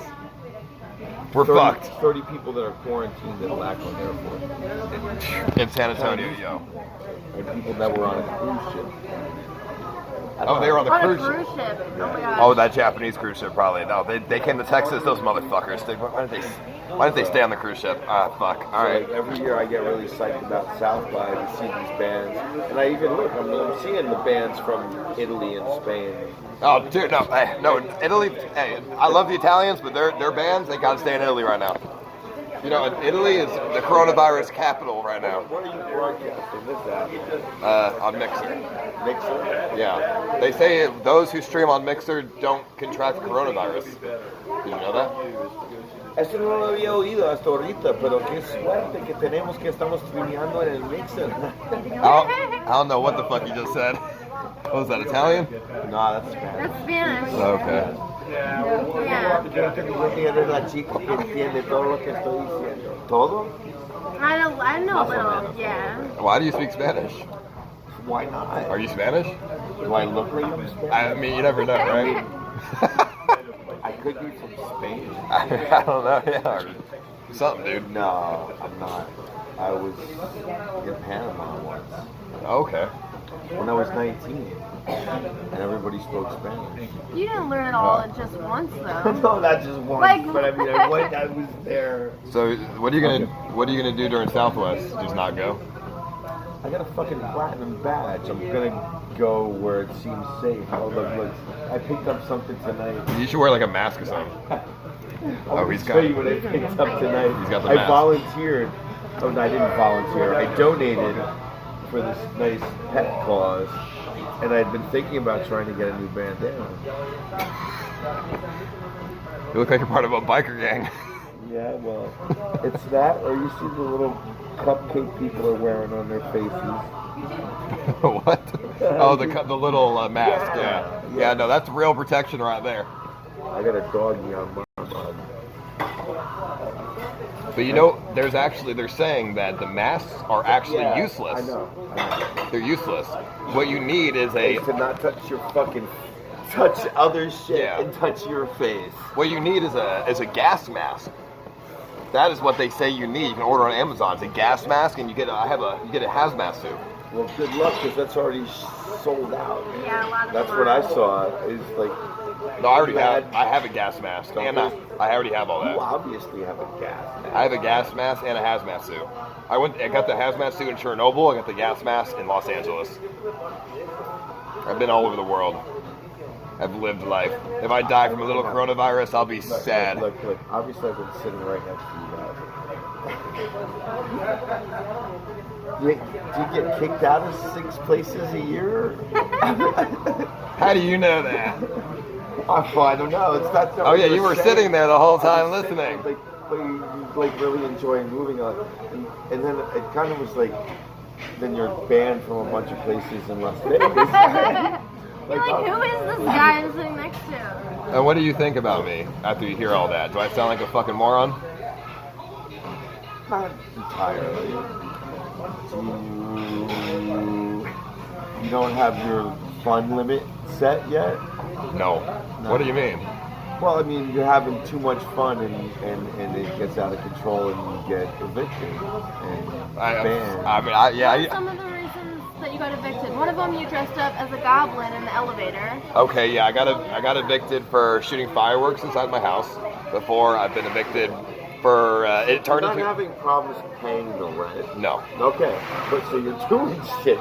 We're 30 fucked. 30 people that are quarantined at Lackland Airport. In San Antonio, yo. And people that were on a cruise ship. Oh, they were on the On a cruise cruise ship. ship. Oh my gosh. Oh, that Japanese cruise ship probably. No, they came to Texas, those motherfuckers. Why didn't they stay on the cruise ship? Ah, fuck. All So, right. like, every year I get really psyched about South by to see these bands. And I even look, I'm seeing the bands from Italy and Spain. Oh, dude, no, hey, no, Italy. Hey, I love the Italians, but their bands, they gotta stay in Italy right now. You know, Italy is the coronavirus capital right now. What are you broadcasting? What's that? On Mixer. Mixer? Yeah, they say those who stream on Mixer don't contract coronavirus. Did you know that? Eso no lo había oído hasta ahorita, pero qué suerte que tenemos que estamos streameando en el Mixer. I don't know what the fuck you just said. What was that, Italian? No, that's Spanish. That's Spanish. Okay. Yeah. Yo eres la chica que entiende todo lo que estoy diciendo. ¿Todo? I know a Más o little. menos. Yeah. Why do you speak Spanish? Why not? Are you Spanish? Do I look like I'm Spanish? I mean, you never know, right? I could be from Spain. I don't know, yeah. Or something, dude. No, I'm not. I was in Panama once Okay. when I was 19, and everybody spoke Spanish. You didn't learn it all in just once though. No, not just once, Like- but I mean, I was there. So, what are you gonna do during Southwest? Just not go? I got a fucking platinum badge. I'm gonna go where it seems safe. Oh, look. I picked up something tonight. You should wear like a mask or something. I'll he's show got- you what I picked up tonight. He's got the I mask. volunteered. Oh, no, I didn't volunteer. I donated for this nice pet cause, and I'd been thinking about trying to get a new bandana. You look like you're part of a biker gang. Yeah, well, it's that, or you see the little cupcake people are wearing on their faces. What? Oh, the little mask. Yeah. No, that's real protection right there. I got a doggy on my mug. But you know, they're saying that the masks are actually useless. I know. They're useless. What you need is To not touch your fucking, touch other shit and touch your face. what you need is a gas mask. That is what they say you need. You can order on Amazon. It's a gas mask, and you get a hazmat suit. Well, good luck, because that's already sold out. Yeah, a lot of That's them what are. I saw. Is like, No, I have a gas mask, and I already have all you that. obviously have a gas mask. I have a gas mask and a hazmat suit. I got the hazmat suit in Chernobyl. I got the gas mask in Los Angeles. I've been all over the world. I've lived life. If I die from a little coronavirus, I'll be sad. Look. Obviously, I've been sitting right next to you guys. Do you get kicked out of 6 places a year? How do you know that? I don't know. It's not. Oh yeah, you were sitting there the whole time listening. Like you like really enjoy moving on, and then it kind of was like, then you're banned from a bunch of places in Las Vegas. You're like, who is this guy I'm sitting next to? And what do you think about me after you hear all that? Do I sound like a fucking moron? Not entirely. You don't have your fun limit set yet? No. What do you mean? Well, I mean, you're having too much fun and it gets out of control and you get evicted and banned. What are some of the reasons that you got evicted? One of them, you dressed up as a goblin in the elevator. Okay, yeah, I got evicted for shooting fireworks inside my house. Before, I've been evicted for it turned You're not into having problems paying the rent. no. Okay, but so you're doing shit.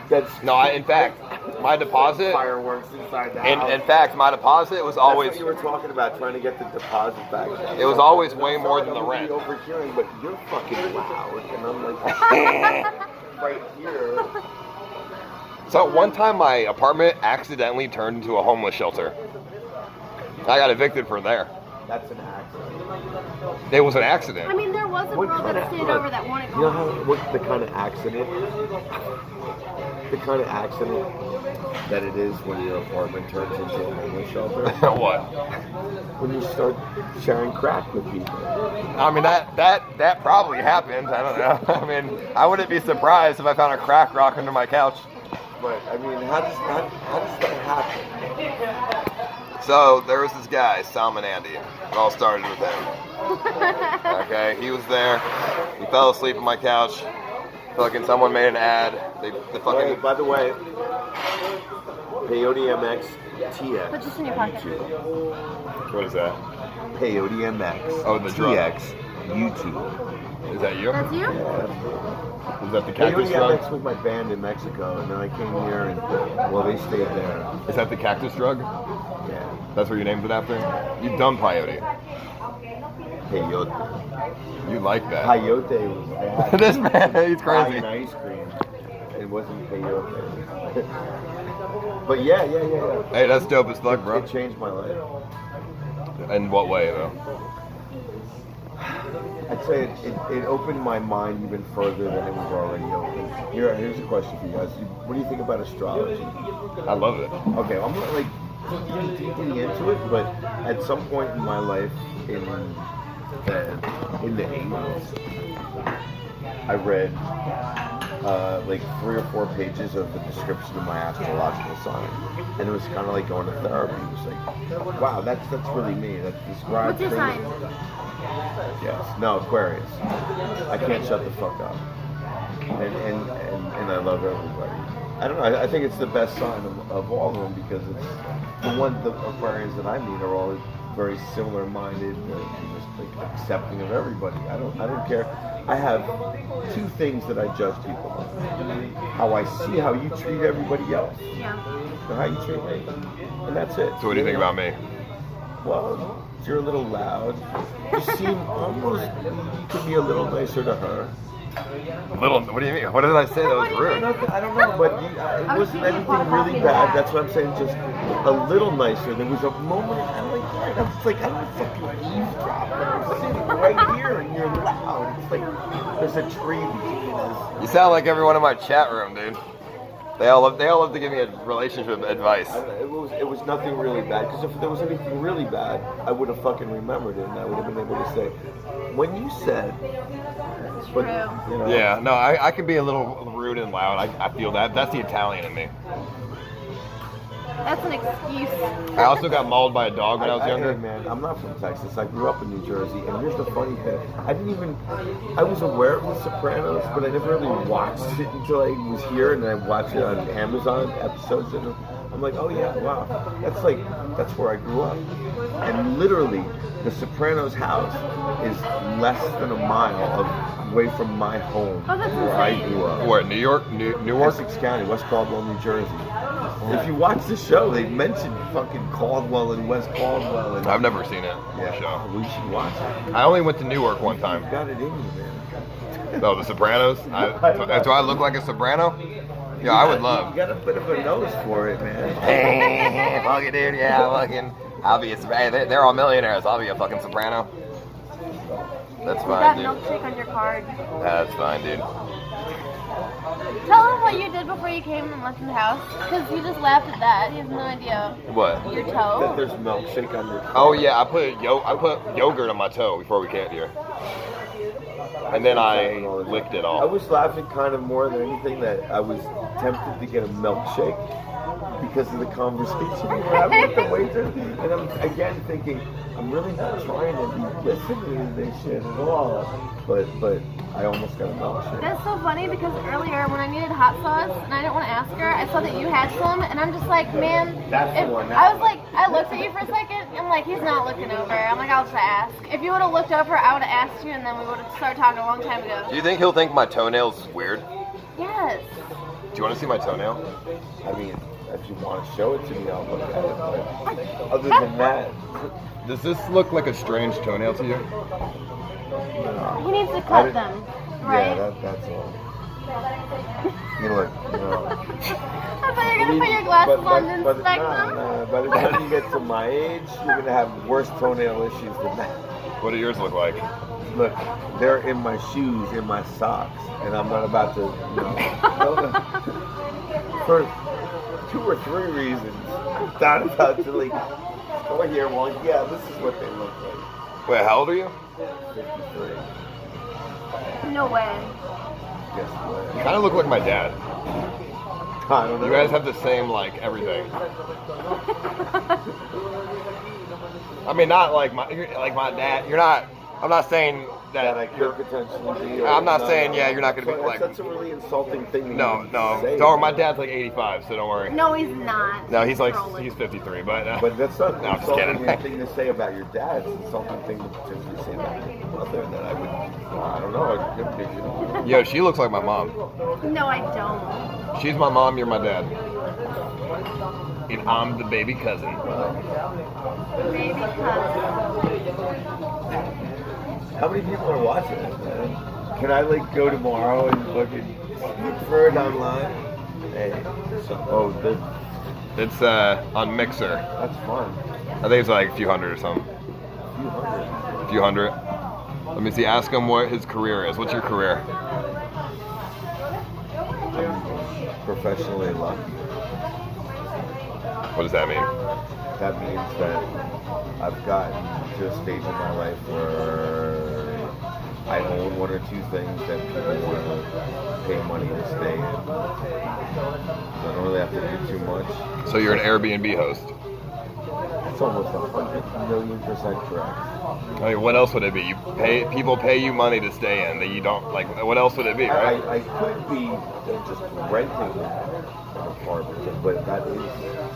That's No, in fact, my deposit. fireworks inside the house. In fact, my deposit was always. That's what you were talking about, trying to get the deposit back. It was always way more than the rent. I'm really overhearing, but you're fucking loud, and I'm like right here. So one time, my apartment accidentally turned into a homeless shelter. I got evicted from there. That's an accident. It was an accident. I mean, there was a girl that stayed over that wanted You know how what the kind of accident? The kind of accident that it is when your apartment turns into a homeless shelter. What? When you start sharing crack with people. I mean, that probably happened. I don't know. I mean, I wouldn't be surprised if I found a crack rock under my couch. But I mean, how does that happen? So there was this guy, Salmon Andy. It all started with him. Okay, he was there. He fell asleep on my couch. Fucking someone made an ad. The fucking. Wait, by the way, Peyote MX TX. Put this in your pocket. What is that? Peyote MX. Oh, the drug. TX. YouTube. Is that you? That's you? Yeah. Is that the cactus Peyote drug? MX with my band in Mexico, and then I came here, and well, they stayed there. Is that the cactus drug? Yeah. That's what you named it after? You dumb peyote. Peyote. You like that. Peyote was. I had This man, he's crazy. Italian ice cream. It wasn't peyote. But yeah. Hey, that's dope as fuck, bro. It changed my life. In what way, though? I'd say it opened my mind even further than it was already open. Here's a question for you guys. What do you think about astrology? I love it. Okay, I'm not like deeply into it, but at some point in my life, in the 80s, I read like 3 or 4 pages of the description of my astrological sign, and it was kind of like going to therapy. It was like, wow, that's really me. That describes What's your things. sign? Yes. No, Aquarius. I can't shut the fuck up. And I love everybody. I don't know. I think it's the best sign of all of them because it's the Aquarians that I meet are all very similar-minded, just like accepting of everybody. I don't care. I have 2 things that I judge people on: how I see how you treat everybody else, Yeah. and how you treat me, and that's it. So what do you think about me? Well, you're a little loud. You seem almost. You could be a little nicer to her. Little. What do you mean? What did I say that was rude? I don't know, but it wasn't anything really bad. That's what I'm saying. Just a little nicer. There was a moment, I'm like, I don't fucking eavesdrop. I'm sitting right here, and you're loud. It's like there's a tree between us. You sound like everyone in my chat room, dude. They all love to give me relationship advice. It was nothing really bad. Because if there was anything really bad, I would have fucking remembered it, and I would have been able to say, when you said. But, you know, Yeah, no, I can be a little rude and loud. I feel that. That's the Italian in me. That's an excuse. I also got mauled by a dog when I was younger. Hey, man, I'm not from Texas. I grew up in New Jersey, and here's the funny thing. I was aware of The Sopranos, but I never really watched it until I was here, and I watched it on Amazon episodes, and I'm like, oh yeah, wow. That's where I grew up. And literally, The Sopranos house is less than a mile away from my home Oh, that's where I insane. grew up. Where, New York? Newark? Essex County, West Caldwell, New Jersey. If you watch the show, they mentioned fucking Caldwell and West Caldwell. And, I've never seen it. yeah, The show. we should watch it. I only went to Newark one time. You got it in you, man. No, The Sopranos. Do I look like a soprano? Yeah, I would You love. got a bit of a nose for it, man. Hey, fuck it, dude. Yeah, I'll be a soprano. They're all millionaires. I'll be a fucking soprano. That's You fine, got dude. milkshake on your card. That's fine, dude. Tell him what you did before you came and left the house. Because he just laughed at that. He has no idea. What? Your That toe. there's milkshake on your Oh yeah, I put yogurt on my toe before we came here, and then I licked it I off. was laughing kind of more than anything that I was tempted to get a milkshake because of the conversation we were having with the waiter. And I'm again thinking, I'm really not trying to be listening to this shit at all. But I almost got a milkshake. That's so funny because earlier when I needed hot sauce and I didn't want to ask her, I saw that you had some and I'm just like, man, That's the one. I was like, I looked at you for a second and like, he's not looking over. I'm like, I'll just ask. If you would have looked over, I would have asked you and then we would have started talking a long time ago. Do you think he'll think my toenail's weird? Yes. Do you want to see my toenail? I mean, if you want to show it to me, I'll look at it. But other than that, Does this look like a strange toenail to you? He needs to cut them, right? yeah, that's all. You look, I thought you were going to put your glasses on and inspect them. By the time you get to my age, you're gonna have worse toenail issues than that. What do yours look like? Look, they're in my shoes, in my socks, and I'm not about to, for 2 or 3 reasons. I'm not about to like go here. Well, yeah, this is what they look like. Wait, how old are you? 53. No way. Guess what? You kind of look like my dad. I don't know. You guys have the same like everything. I mean, not like my dad. You're not. I'm not saying that that I could potentially be. I'm not saying yeah. You're not gonna be like. That's a really insulting thing. To No. say. Don't worry. My dad's like 85, so don't worry. No, he's not. No, he's like Trolling. he's 53, but. But that's not No, I'm just insulting kidding. thing to say about your dad. It's an insulting thing to potentially say about your mother that I would. I don't know. I could be, Yo, she looks like my mom. No, I don't. She's my mom. You're my dad. And I'm the baby cousin. Baby cousin. How many people are watching it, man? Can I like go tomorrow and look for it online? Hey, It's on Mixer. that's fun. I think it's like a few hundred or something. A few hundred. Let me see. Ask him what his career is. What's your career? I'm professionally lucky. What does that mean? That means that I've gotten to a stage in my life where I own 1 or 2 things that people want to pay money to stay in. So I don't really have to do too much. So you're an Airbnb host. It's almost 100,000,000% correct. I mean, what else would it be? People pay you money to stay in that you don't like. What else would it be, right? I could be just renting an apartment, but that is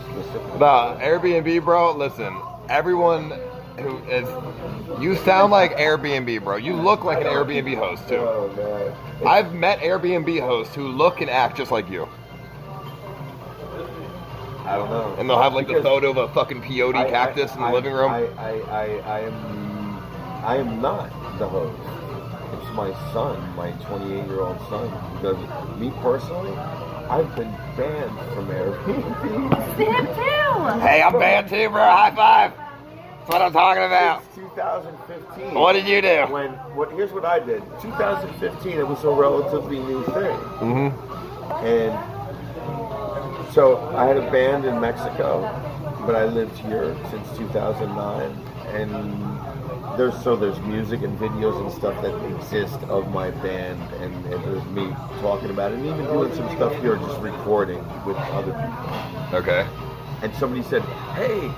specific. Nah, Airbnb, bro. Listen, everyone who is, you sound like Airbnb, bro. You look like an Airbnb host too. Oh man. I've met Airbnb hosts who look and act just like you, I don't know. and they'll have like the Because photo of a fucking peyote cactus in the living room. I am not the host. It's my son, my 28-year-old son, who does it. Me personally, I've been banned from Airbnb. Him too. Hey, I'm banned too, bro. High five. That's what I'm talking about. Since 2015. What did you do? Here's what I did. 2015, it was a relatively new thing. Mm-hmm. And so I had a band in Mexico, but I lived here since 2009. And there's music and videos and stuff that exist of my band, and there's me talking about it, and even doing some stuff here, just recording with other people. Okay. And somebody said, "Hey,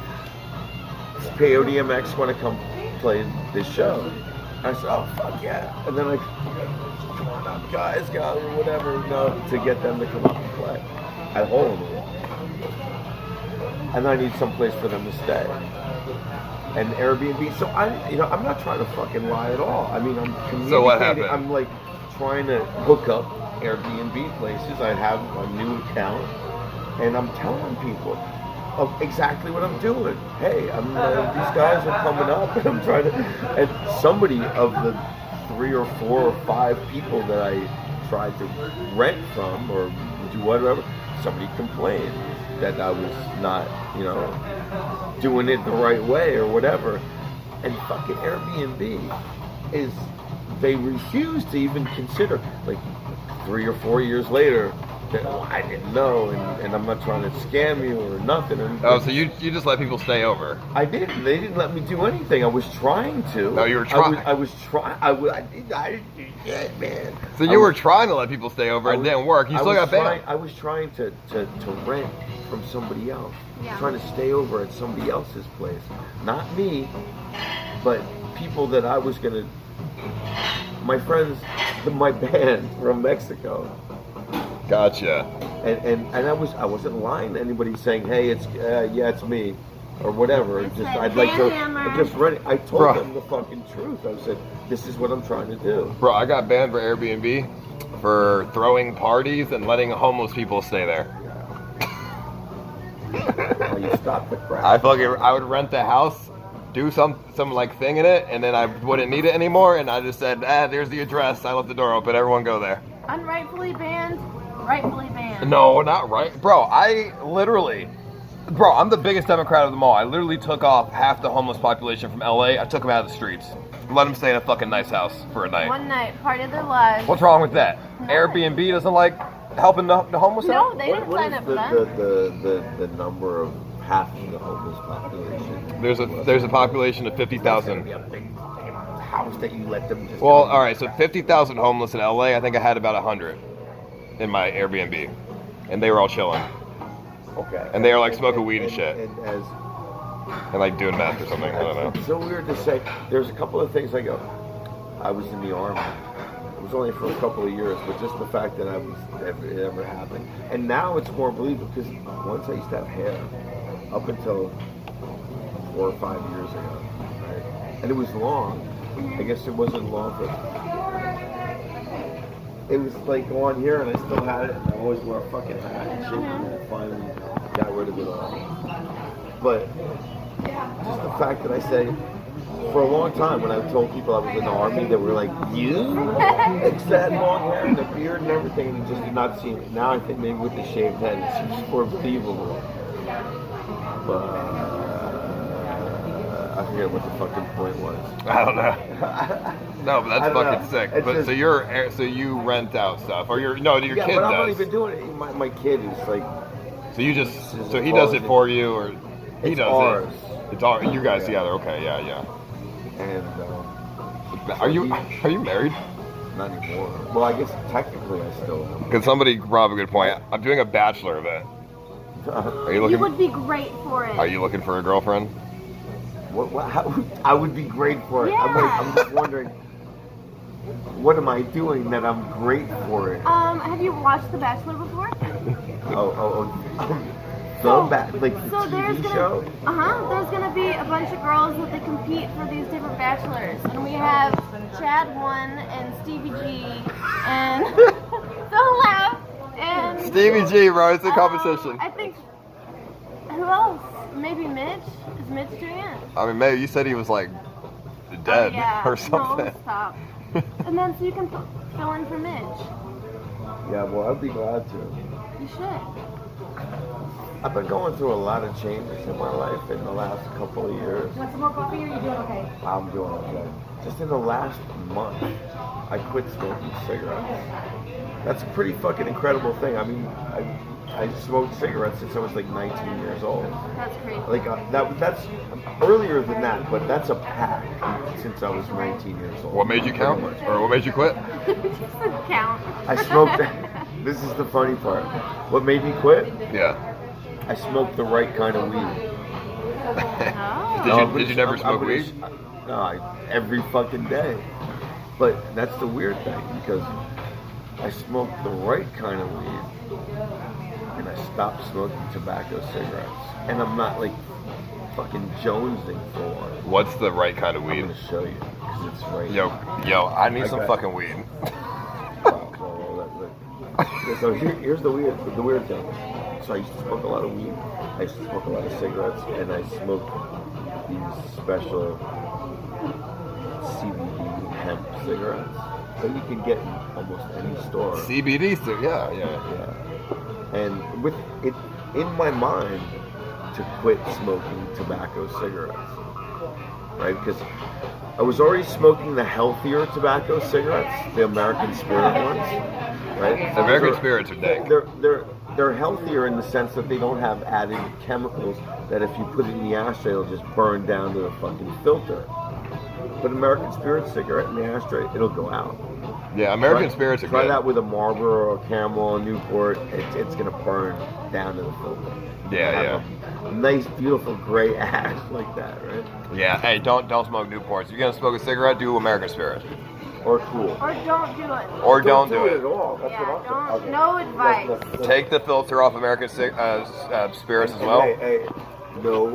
does Peyote MX want to come play this show?" I said, "Oh fuck yeah!" And then come on up, guys, or whatever, to get them to come up and play. I hole in the wall, and I need some place for them to stay. And Airbnb, so I'm not trying to fucking lie at all. I mean, I'm communicating. So what happened? I'm like trying to hook up Airbnb places. I have a new account, and I'm telling people of exactly what I'm doing. Hey, these guys are coming up, and I'm trying to. And somebody of the 3 or 4 or 5 people that I tried to rent from or do whatever, somebody complained that I was not, doing it the right way or whatever. And fucking Airbnb they refuse to even consider, like 3 or 4 years later, that I didn't know, and I'm not trying to scam you or nothing. And so you just let people stay over? I didn't. They didn't let me do anything. I was trying to. No, you were trying. I was trying. I didn't do shit, man. So you were trying to let people stay over, and it didn't work. You still got banned. I was trying to rent from somebody else. Yeah. Trying to stay over at somebody else's place. Not me, but people that I was going to... My friends, my band from Mexico. Gotcha. And I wasn't lying to anybody saying, hey, it's me, or whatever. I'd like to just rent it. I told them the fucking truth. I said, this is what I'm trying to do. Bro, I got banned for Airbnb for throwing parties and letting homeless people stay there. Well, you stopped the crap. I would rent the house, do some like thing in it, and then I wouldn't need it anymore, and I just said, there's the address. I left the door open. Everyone go there. Unrightfully banned, rightfully banned. No, not right. Bro, I'm the biggest Democrat of them all. I literally took off half the homeless population from LA. I took them out of the streets. Let them stay in a fucking nice house for a night. One night, party of their lives. What's wrong with that? No. Airbnb doesn't like helping the homeless No, out? they didn't sign up for that. The number of half of the homeless population? There's a population of 50,000. A big house that you let them just... Well, all right, so 50,000 homeless in LA. I think I had about 100 in my Airbnb, and they were all chilling. Okay. And they were like smoking weed and shit, And like doing meth or something. I don't know. it's so weird to say. There's a couple of things I go. I was in the army. It was only for a couple of years, but just the fact that it ever happened. And now it's more believable because once I used to have hair, up until 4 or 5 years ago, right? And it was long. I guess it wasn't long, but it was like on here, and I still had it. And I always wore a fucking hat and shit, and I finally got rid of it all. But just the fact that I said, for a long time, when I told people I was in the army, they were like, you? It's that long hair and the beard and everything, and it just did not seem... Now I think maybe with the shaved head, it seems more believable. But I forget what the fucking point was. I don't know. No, but that's fucking sick. It's But just, so you rent out stuff, or your kid but does. I'm not even doing it. My kid is like... So you just he does it for you, or he does ours. it. It's ours. You guys together. Okay, yeah. And Are you married? not anymore. Well, I guess technically I still am. Because somebody brought up a good point. I'm doing a bachelor event. Are you You looking? would be great for it. Are you looking for a girlfriend? I would be great for it. Yeah. I'm just wondering, what am I doing that I'm great for it? Have you watched The Bachelor before? The there's TV gonna, show? There's gonna be a bunch of girls that they compete for these different bachelors, and we have Chad 1 and Stevie G and don't laugh and Stevie G, bro. It's a competition. I think who else? Maybe Mitch. Is Mitch doing it? I mean, maybe you said he was like dead or something. No, stop. And then so you can fill in for Mitch. Yeah, well, I'd be glad to. You should. I've been going through a lot of changes in my life in the last couple of years. You want some more coffee or are you doing okay? I'm doing okay. Just in the last month, I quit smoking cigarettes. That's a pretty fucking incredible thing. I mean, I smoked cigarettes since I was like 19 years old. That's crazy. Like that's earlier than that, but that's a pack since I was 19 years old. What made you count? Or what made you quit? Just a count. I smoked. This is the funny part. What made me quit? Yeah. I smoked the right kind of weed. Oh. Did you never smoke weed? No, every fucking day. But that's the weird thing because I smoked the right kind of weed and I stopped smoking tobacco cigarettes. And I'm not like fucking jonesing for one. What's the right kind of I'm weed? gonna show you because it's right. Yo, I need some got- fucking weed. So here's the weird thing. So I used to smoke a lot of weed. I used to smoke a lot of cigarettes, and I smoked these special CBD hemp cigarettes that you can get in almost any store. CBD, yeah. And with it in my mind to quit smoking tobacco cigarettes, right? Because I was already smoking the healthier tobacco cigarettes, the American Spirit ones, right? The American Spirits are dank. They're healthier in the sense that they don't have added chemicals that if you put it in the ashtray, it'll just burn down to the fucking filter. But American Spirit cigarette in the ashtray, it'll go out. Yeah, American Spirits are Try good. that with a Marlboro, a Camel, a Newport. It's gonna burn down to the filter. Yeah. A nice, beautiful gray ash like that, right? Yeah. Hey, don't smoke Newports. If you're gonna smoke a cigarette, do American Spirit. Or cool. Or don't do it. Or don't do it it. at all. That's what Yeah, I'm saying. no advice. Take the filter off American Spirits as well. Hey, no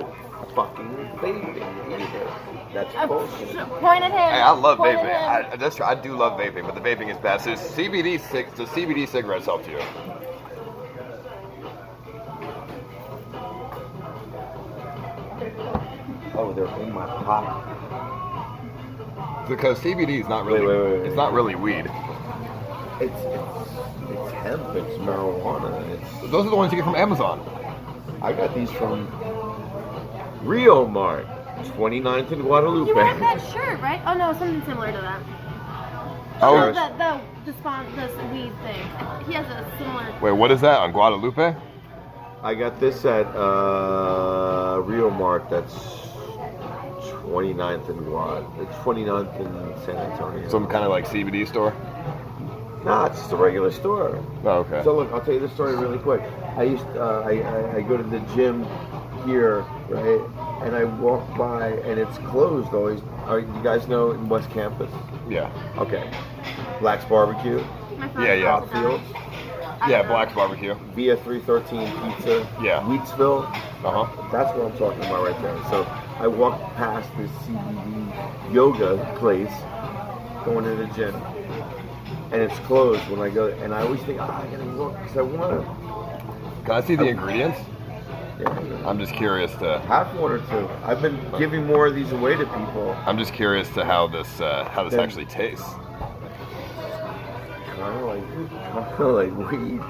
fucking vaping either. That's bullshit. Point at him. Hey, I love Point vaping. at him. That's true. I do love vaping, but the vaping is bad. So does CBD cigarettes help you? Oh, they're in my pocket. Because CBD is not really. Wait. It's not really weed. It's hemp. It's marijuana. Those are the ones you get from Amazon. I got these from Rio Mart, 29th in Guadalupe. You have that shirt, right? Oh no, something similar to that. Oh. The weed thing. He has a similar. Wait, what is that on Guadalupe? I got this at Rio Mart. That's 29th in Guad. It's 29th in San Antonio. Some kind of like CBD store. Nah, it's just a regular store. Oh, okay. So look, I'll tell you the story really quick. I go to the gym here, right? And I walk by, and it's closed always. You guys know in West Campus? Yeah. Okay. Black's Barbecue, My friend Yeah. calls it Fields, Yeah, Black's Barbecue. Via 313 Pizza, Yeah. Wheatsville. Uh huh. That's what I'm talking about right there. So I walk past this CBD yoga place, going to the gym, and it's closed when I go. And I always think, I gotta look because I want to. Can I see the ingredients? Yeah, I'm just curious to. have one or two. I've been giving more of these away to people. I'm just curious to how this actually tastes. Kind of like weed.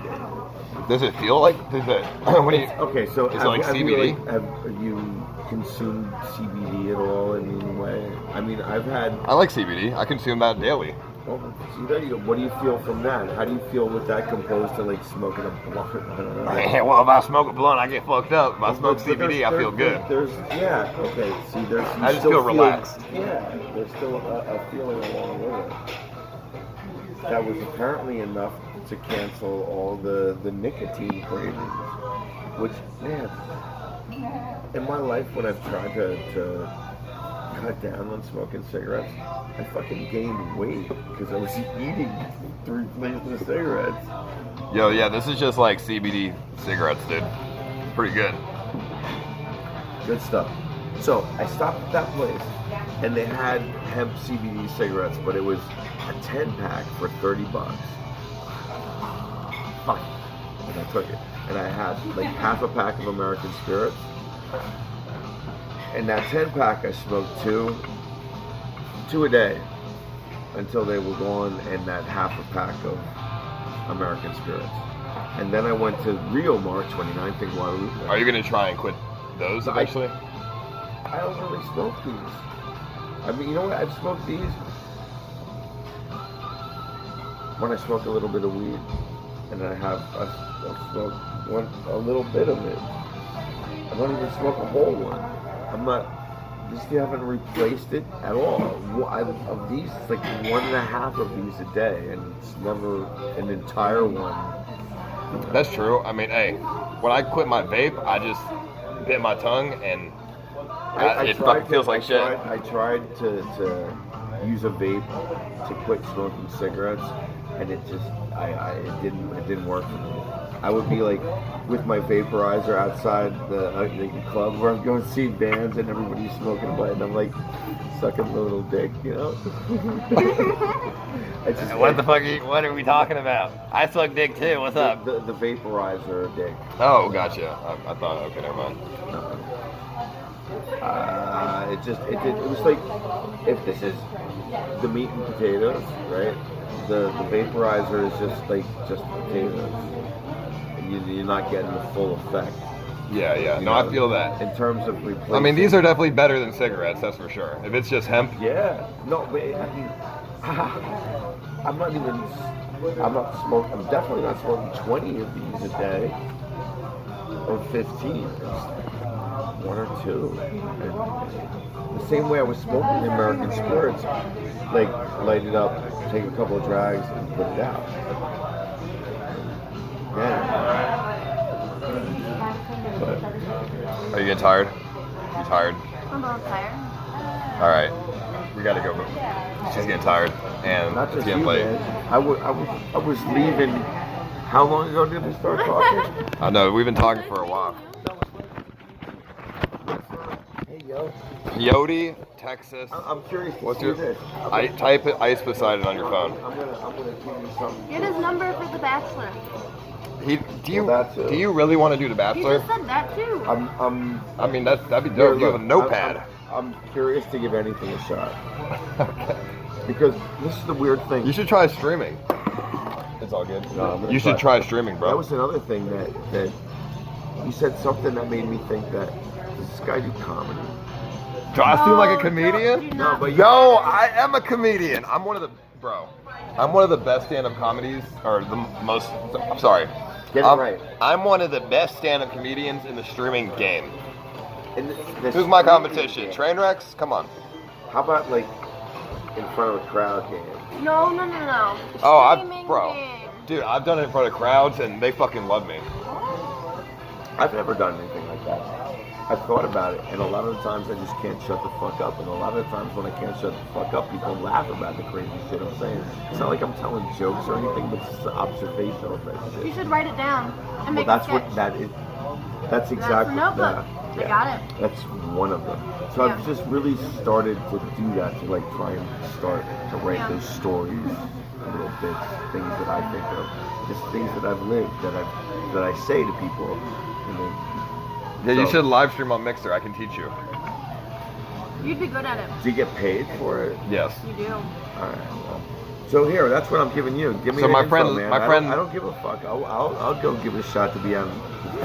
Does it feel like? Does it? What do you? Okay, so Is it like CBD? Have you consumed CBD at all in any way? I mean, I've had. I like CBD. I consume that daily. Oh, see, there you go. What do you feel from that? How do you feel with that composed to like smoking a blunt? I don't know. Well, if I smoke a blunt, I get fucked up. If I smoke But CBD, I feel good. Yeah, okay. See, there's. You I just still feel relaxed. Yeah, there's still a feeling along with it. That was apparently enough to cancel all the nicotine cravings. Which, man, in my life when I've tried to cut down on smoking cigarettes, I fucking gained weight because I was eating 3 plates of cigarettes. Yo, yeah, this is just like CBD cigarettes, dude. Pretty good. Good stuff. So I stopped at that place, and they had hemp CBD cigarettes, but it was a 10-pack for $30. Fuck. And I took it, and I had like half a pack of American Spirits. And that 10-pack, I smoked two a day, until they were gone, and that half a pack of American Spirits. And then I went to Rio Mart, 29th in Guadalupe. Are you gonna try and quit those eventually? I don't really smoke these. I mean, you know what? I've smoked these when I smoke a little bit of weed, and I'll smoke a little bit of it. I don't even smoke a whole one. I'm not. Just haven't replaced it at all. Of these, it's like 1.5 of these a day, and it's never an entire one. That's true. I mean, hey, when I quit my vape, I just bit my tongue and it fucking feels like shit. I tried to use a vape to quit smoking cigarettes, and it just it didn't work for me. I would be like with my vaporizer outside the club where I'm going to see bands and everybody's smoking a blunt and I'm like sucking the little dick, you know? I just, What the fuck? What are we talking about? I suck dick too. What's up? The vaporizer dick. Oh, gotcha. I thought. Okay, never mind. It was like, if this is the meat and potatoes, right? The vaporizer is just potatoes. You're not getting the full effect. Yeah. You No, know, I feel that. In terms of replacing. I mean, these are definitely better than cigarettes. That's for sure. If it's just hemp. Yeah. No, but I mean, I'm definitely not smoking 20 of these a day. Or 15. One or two. And the same way I was smoking the American Spirits, like light it up, take a couple of drags, and put it out. Yeah. But Are you getting tired? You tired? I'm a little tired. All right. We gotta go. She's getting tired, and not it's just getting you, late. man. I was leaving. How long ago did we start talking? I know. We've been talking for a while. Hey, yo. Peyote, Texas. I'm curious to What's see your? this. I type it Ice Poseidon on your phone. I'm gonna give you some. Get his number for The Bachelor. Do you really want to do The You Bachelor? just said that too. I mean, that'd be Here, dope. You have a look, notepad. I'm curious to give anything a shot. Okay. Because this is the weird thing. You should try streaming. It's all good. No, I'm gonna You should try streaming, That bro. was another thing that you said something that made me think that does this guy do comedy? Do I seem like a No, comedian? do No, not. but Yo, I am a comedian. I'm one of the best stand-up comedies, or the most. I'm sorry. Get it right. I'm one of the best stand-up comedians in the streaming game. And Who's my competition? Trainwrecks? Come on. How about like in front of a crowd game? No. Oh, Streaming bro, game. dude, I've done it in front of crowds, and they fucking love me. I've never done anything like that. I've thought about it, and a lot of the times I just can't shut the fuck up. And a lot of the times when I can't shut the fuck up, people laugh about the crazy shit I'm saying. It's not like I'm telling jokes or anything, but it's observational type shit. You should write it down and Well, make that's a what sketch. that is. That's That's a exactly. notebook. I got it. That's one of them. So Yeah. I've just really started to do that, to like try and start to write Yeah. those stories, little bits, things that I think of, just things that I've lived, that I say to people. You know. Yeah, you So- should live stream on Mixer. I can teach you. You'd be good at it. Do you get paid for it? Yes. You do. All right. Well. So here, that's what I'm giving you. Give me So the my info, friend- man. my friend- I don't give a fuck. I'll go give it a shot to be on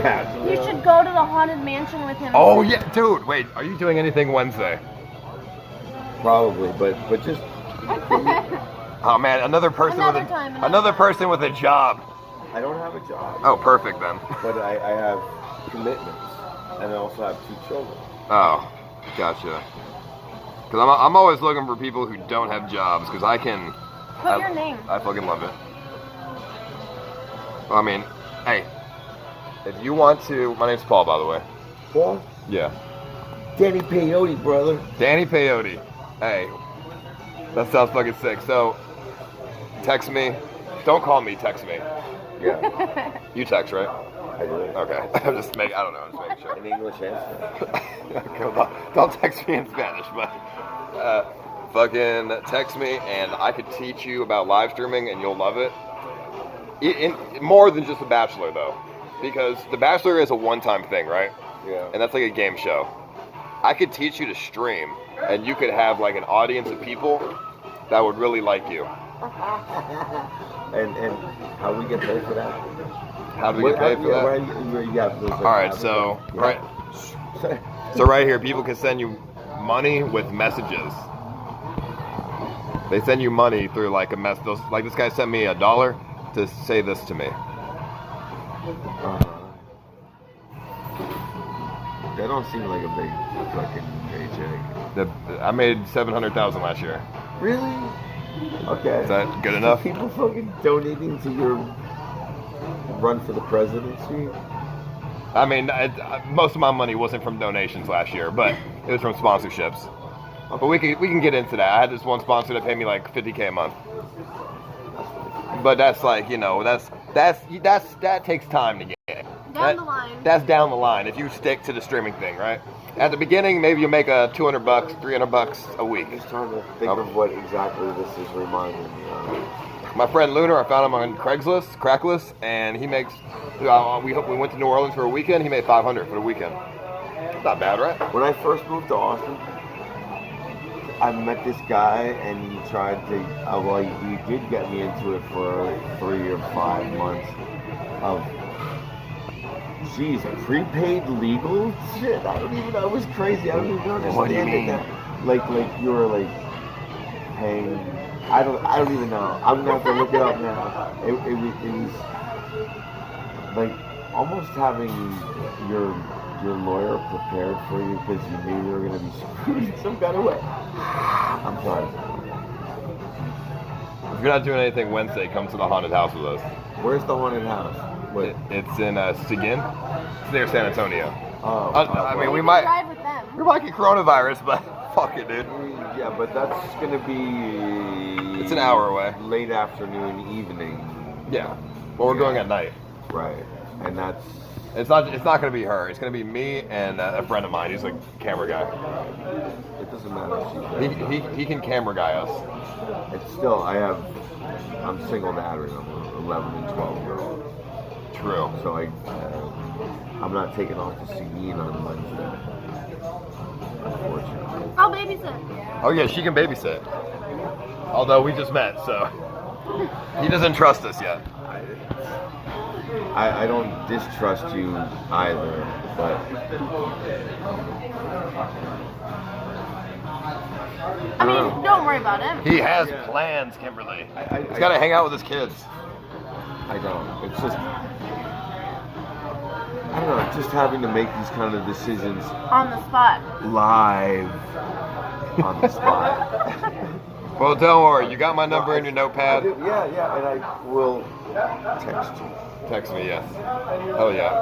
that. You should go to the Haunted Mansion with him. Oh yeah, dude. Wait, are you doing anything Wednesday? Probably, but just Oh man, another person Another with time, a, another another time. person with a job. I don't have a job. Oh, perfect then. But I have commitments, and I also have 2 children. Oh, gotcha. Because I'm always looking for people who don't have jobs, because I can. Put your name. I fucking love it. I mean, hey, if you want to, my name's Paul, by the way. Paul? Yeah. Danny Peyote, brother. Danny Peyote. Hey, that sounds fucking sick. So, text me. Don't call me, text me. Yeah, You text, right? I do. Okay. I don't know, I'm just making sure. In English and Spanish. Okay, well, don't text me in Spanish, but fucking text me and I could teach you about live streaming and you'll love it. More than just The Bachelor, though. Because The Bachelor is a one-time thing, right? Yeah. And that's like a game show. I could teach you to stream and you could have like an audience of people that would really like you. And how we get paid for that? How do we get paid for that? Alright, so right here, people can send you money with messages. They send you money through like a mess. Like this guy sent me $1 to say this to me. That don't seem like a big fucking paycheck. I made $700,000 last year. Really? Okay. Is that good enough? People fucking donating to your run for the presidency? I mean, most of my money wasn't from donations last year, but it was from sponsorships. But we can get into that. I had this one sponsor that paid me like $50K a month. But that's like, you know, that's that takes time to get. Down the line. That's down the line if you stick to the streaming thing, right? At the beginning, maybe you make a $200, $300 a week. I'm just trying to think of what exactly this is reminding me of. My friend Lunar, I found him on Cracklist, and he makes. We went to New Orleans for a weekend. He made $500 for the weekend. It's not bad, right? When I first moved to Austin, I met this guy, and he tried to. He did get me into it for 3 or 5 months of. Geez, prepaid legal shit. I don't even know. It was crazy. I don't even understand What do you mean? it. Like you were like paying. I don't even know. I'm gonna have to look it up now. It was like almost having your lawyer prepared for you because you knew you were gonna be screwed in some kind of way. I'm sorry. If you're not doing anything Wednesday, come to the haunted house with us. Where's the haunted house? Wait. It's in Seguin. It's near San Antonio. Oh. I mean, we You might drive with them. get coronavirus, but fuck it, dude. Yeah, but that's gonna be. It's an hour away. Late afternoon, evening. Yeah. Well, we're going at night. Right, and that's. It's not going to be her. It's going to be me and a friend of mine. He's a camera guy. It doesn't matter if she's there. He can camera guy us. It's still. I'm single dad right now. I'm 11 and 12-year-old. True. So I'm not taking off to Seguin on Wednesday. Unfortunately. I'll babysit. Oh yeah, she can babysit. Although we just met, so he doesn't trust us yet. I don't distrust you either, but I mean, don't worry about him. He has plans, Kimberly. He's got to hang out with his kids. I don't. It's just I don't know. Just having to make these kind of decisions On the spot. live on the spot. Well, don't worry. You got my number in your notepad. Yeah, and I will text you. Text me, yes. Hell yeah.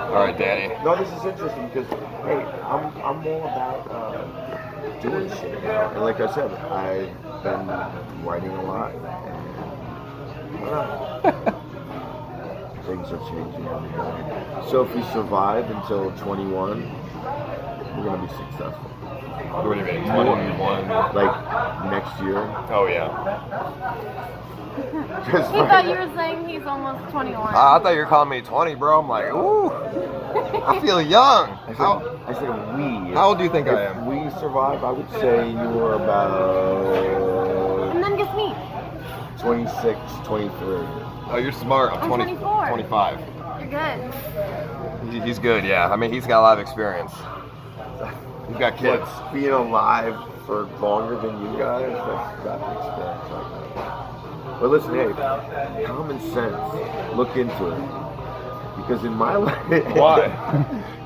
All right, Daddy. No, this is interesting because, hey, I'm all about doing shit. You know? And like I said, I've been writing a lot. And, I don't know. Things are changing every day. So if we survive until 21, we're going to be successful. What do you mean? 21? Like next year. Oh, yeah. He thought you were saying he's almost 21. I thought you were calling me 20, bro. I'm like, ooh. I feel young. I said we. How old do you think I If am? we survive, I would say you were about And then guess me. 26, 23. Oh, you're smart. I'm 24. 25. You're good. He's good, yeah. I mean, he's got a lot of experience. He's got kids. But being alive for longer than you guys, that's got an experience like that. But listen, hey, common sense, look into it. Because in my life... Why?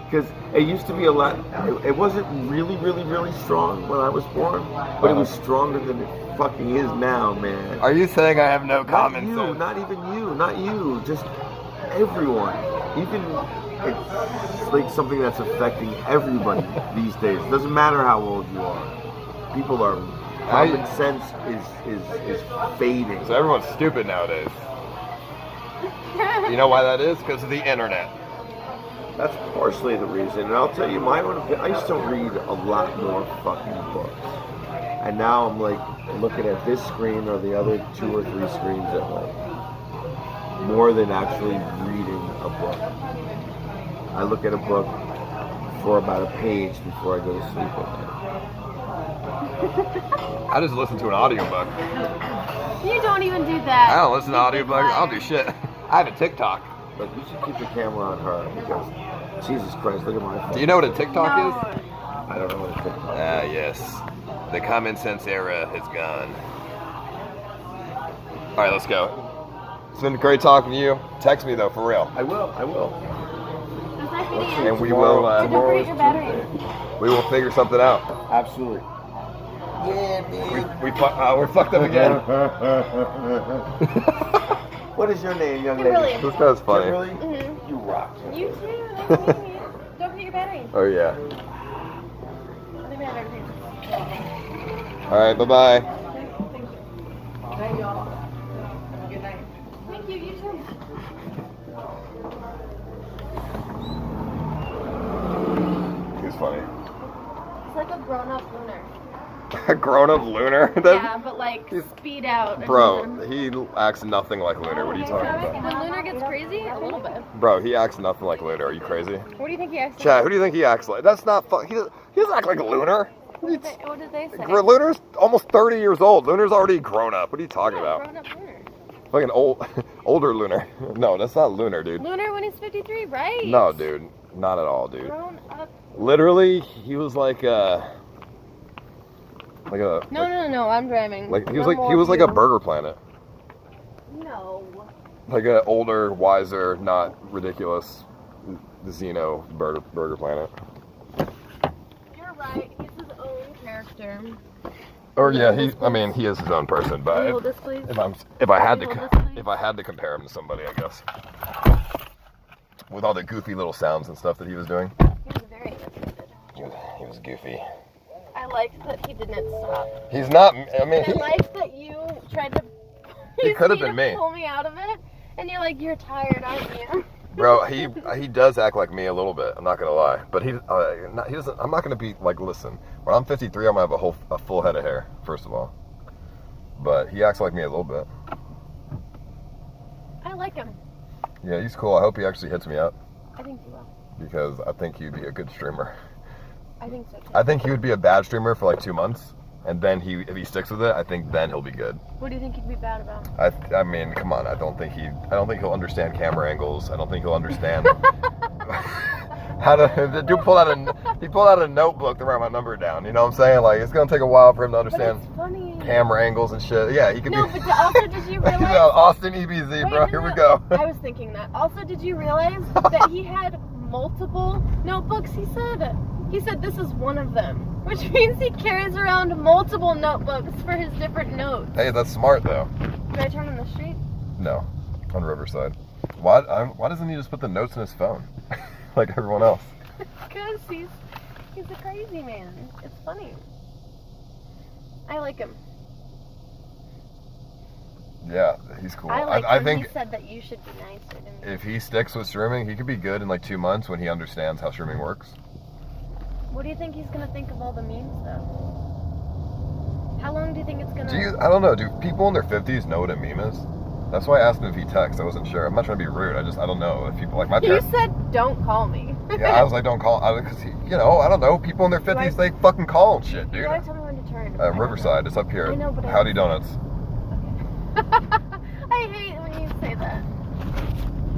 Because it used to be a lot... It wasn't really, really, really strong when I was born, but it was stronger than it fucking is now, man. Are you saying I have no common sense? Not even you, not you, just everyone. Even it's like something that's affecting everybody these days. Doesn't matter how old you are. People are common sense is fading. So everyone's stupid nowadays. You know why that is? Because of the internet. That's partially the reason. And I'll tell you my own opinion. I used to read a lot more fucking books. And now I'm like looking at this screen or the other 2 or 3 screens at home. More than actually reading a book. I look at a book for about a page before I go to sleep at night. I just listen to an audiobook. You don't even do that. I don't listen to audiobooks. I don't do shit. I have a TikTok. But you should keep the camera on her because, Jesus Christ, look at my phone. Do you know what a TikTok is? I don't know what a TikTok is. Ah, yes. The common sense era is gone. All right, let's go. It's been great talking to you. Text me, though, for real. I will. It was nice meeting you. And we will, Don't forget your battery. we will figure something out. Absolutely. We're fucked up again. What is your name, young Kimberly. lady? This guy's funny. Kimberly? Mm-hmm. You rock. You too. Nice meeting you. Don't forget your battery. Oh, yeah. I think we have everything. All right, bye-bye. Thank you. You too. funny. It's like a grown-up lunar. A grown-up lunar? Yeah, but like speed out. Bro, he acts nothing like Lunar. What are you talking about? When Lunar gets crazy, a little bit. Bro, he acts nothing like Lunar. Are you crazy? What do you think he acts like? Chad, who do you think he acts like? That's not fun. He doesn't act like Lunar. What did they say? Lunar's almost 30 years old. Lunar's already grown up. What are you talking about? Grown-up Lunar. Like an older Lunar. No, that's not Lunar, dude. Lunar when he's 53, right? No, dude. Not at all, dude. Grown up. Literally, he was like a. No, I'm driving. Like he was like a Burger Planet. No. Like an older, wiser, not ridiculous Xeno Burger Planet. You're right. He's his own character. Or yeah, he is his own person, but Hold this, please. if I had Hold this, please. to compare him to somebody, I guess. With all the goofy little sounds and stuff that he was doing. He was very animated. He was goofy. I liked that he didn't stop. He's not, I mean, I liked that you tried to. He could have been me. Pull me out of it, and you're like, you're tired, aren't you? Bro, he does act like me a little bit. I'm not gonna lie, but he doesn't. I'm not gonna be like. Listen, when I'm 53, I'm gonna have a full head of hair. First of all, but he acts like me a little bit. I like him. Yeah, he's cool. I hope he actually hits me up I think he will. because I think he'd be a good streamer. I think so too. I think he would be a bad streamer for like 2 months, and then if he sticks with it, I think then he'll be good. What do you think he'd be bad about? I mean, come on. I don't think he'll understand camera angles. I don't think he'll understand how to. The dude pulled out a notebook to write my number down. You know what I'm saying? Like it's gonna take a while for him to understand But it's funny. camera angles and shit. Yeah, he could No, be. but also did you realize? Austin EBZ, Wait, bro. no, Here we no. go. I was thinking that. Also, did you realize that he had multiple notebooks? He said this is one of them, which means he carries around multiple notebooks for his different notes. Hey, that's smart though. Did I turn on the street? No, on Riverside. Why doesn't he just put the notes in his phone like everyone else? Because he's a crazy man. It's funny. I like him. Yeah, he's cool. I like I when think he said that you should be nicer to me. if he sticks with streaming, he could be good in like 2 months when he understands how streaming works. What do you think he's gonna think of all the memes though? How long do you think it's gonna? I don't know. Do people in their 50s know what a meme is? That's why I asked him if he texts. I wasn't sure. I'm not trying to be rude. I don't know if people like my You parents. said don't call me. Yeah, I was like, don't call. Because I don't know. People in their 50s, they fucking call and shit, dude. You gotta tell me when to turn. Riverside, it's up here. I know, but Howdy Donuts. I hate when you say that.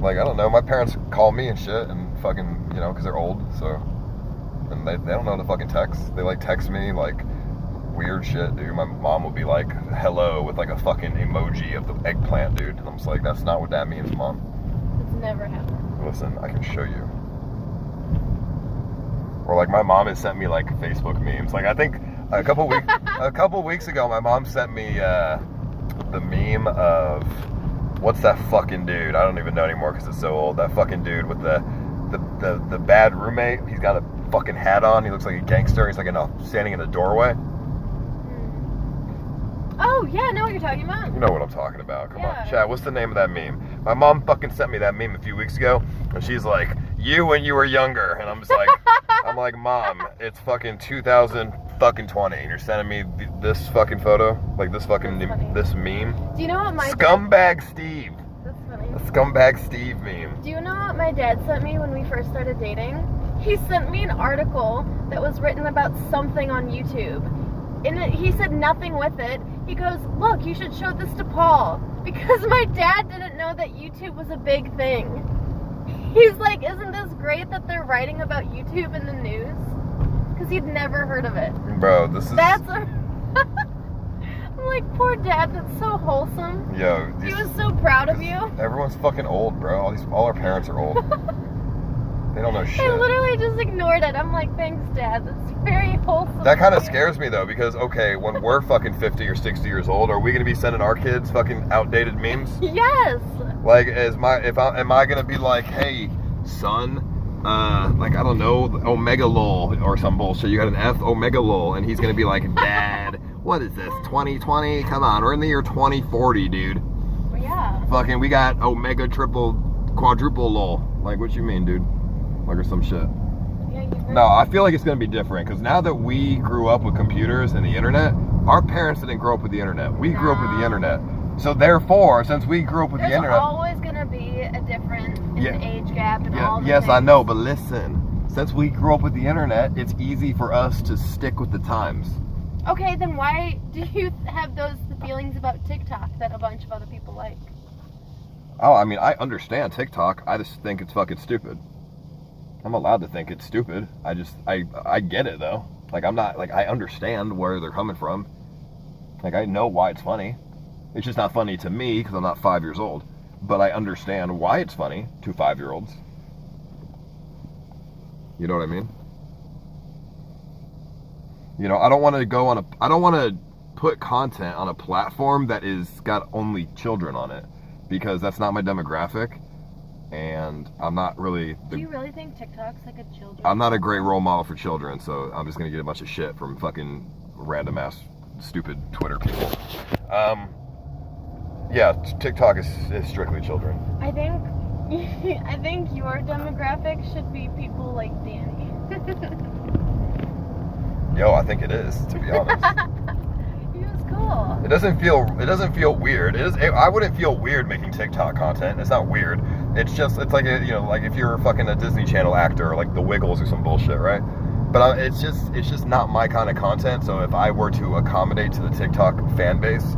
Like, I don't know. My parents call me and shit and fucking, because they're old, so. And they don't know how to fucking text. They like text me like weird shit, dude. My mom will be like, hello, with like a fucking emoji of the eggplant, dude. And I'm just like, that's not what that means, Mom. It's never happened. Listen, I can show you. Or like my mom has sent me like Facebook memes. Like I think a couple weeks ago, my mom sent me the meme of what's that fucking dude? I don't even know anymore because it's so old. That fucking dude with the bad roommate. He's got a fucking hat on. He looks like a gangster. He's like standing in a doorway. Oh yeah, I know what you're talking about. You know what I'm talking about. Come Yeah. on, chat. What's the name of that meme? My mom fucking sent me that meme a few weeks ago, and she's like, "You when you were younger," and I'm just like, I'm like, Mom, it's fucking 2020, and you're sending me this fucking photo, like this fucking this meme. Do you know what my Scumbag Steve. That's funny. The Scumbag Steve meme. Do you know what my dad sent me when we first started dating? He sent me an article that was written about something on YouTube. And he said nothing with it. He goes, look, you should show this to Paul. Because my dad didn't know that YouTube was a big thing. He's like, isn't this great that they're writing about YouTube in the news? Because he'd never heard of it. Bro, this is... I'm like, poor dad, that's so wholesome. Yo, He was so proud of you. Everyone's fucking old, bro. All our parents are old. They don't know shit. I literally just ignored it. I'm like, thanks, Dad. That's very wholesome. That kind of scares me though, because okay, when we're fucking 50 or 60 years old, are we gonna be sending our kids fucking outdated memes? Yes. Like, am I gonna be like, hey, son, like I don't know, Omega lol or some bullshit. You got an F, Omega lol, and he's gonna be like, Dad, what is this? 2020? Come on, we're in the year 2040, dude. Well, yeah. Fucking, we got Omega triple, quadruple lol. Like, what you mean, dude? Like, or some shit. Yeah, you're right. No, I feel like it's going to be different because now that we grew up with computers and the internet, our parents didn't grow up with the internet. We grew up with the internet. So therefore, since we grew up with the There's internet, always gonna be a difference in Yeah. the age gap and all the yes, I things. know, but listen, since we grew up with the internet, it's easy for us to stick with the times. Okay, then why do you have those feelings about TikTok that a bunch of other people like? Oh, I mean, I understand TikTok. I just think it's fucking stupid. I'm allowed to think it's stupid. I get it though. Like I'm not like I understand where they're coming from. Like I know why it's funny. It's just not funny to me because I'm not 5 years old. But I understand why it's funny to 5-year-olds. You know what I mean? You know, I don't want to put content on a platform that is got only children on it because that's not my demographic, and I'm not really. Do you really think TikTok's like a children? I'm not a great role model for children, so I'm just gonna get a bunch of shit from fucking random ass stupid Twitter people. Yeah, TikTok is strictly children. I think your demographic should be people like Danny. Yo, I think it is, to be honest. He was cool. It doesn't feel weird. I wouldn't feel weird making TikTok content. It's not weird. It's like like if you're fucking a Disney Channel actor or like The Wiggles or some bullshit, right? But it's just not my kind of content. So if I were to accommodate to the TikTok fan base,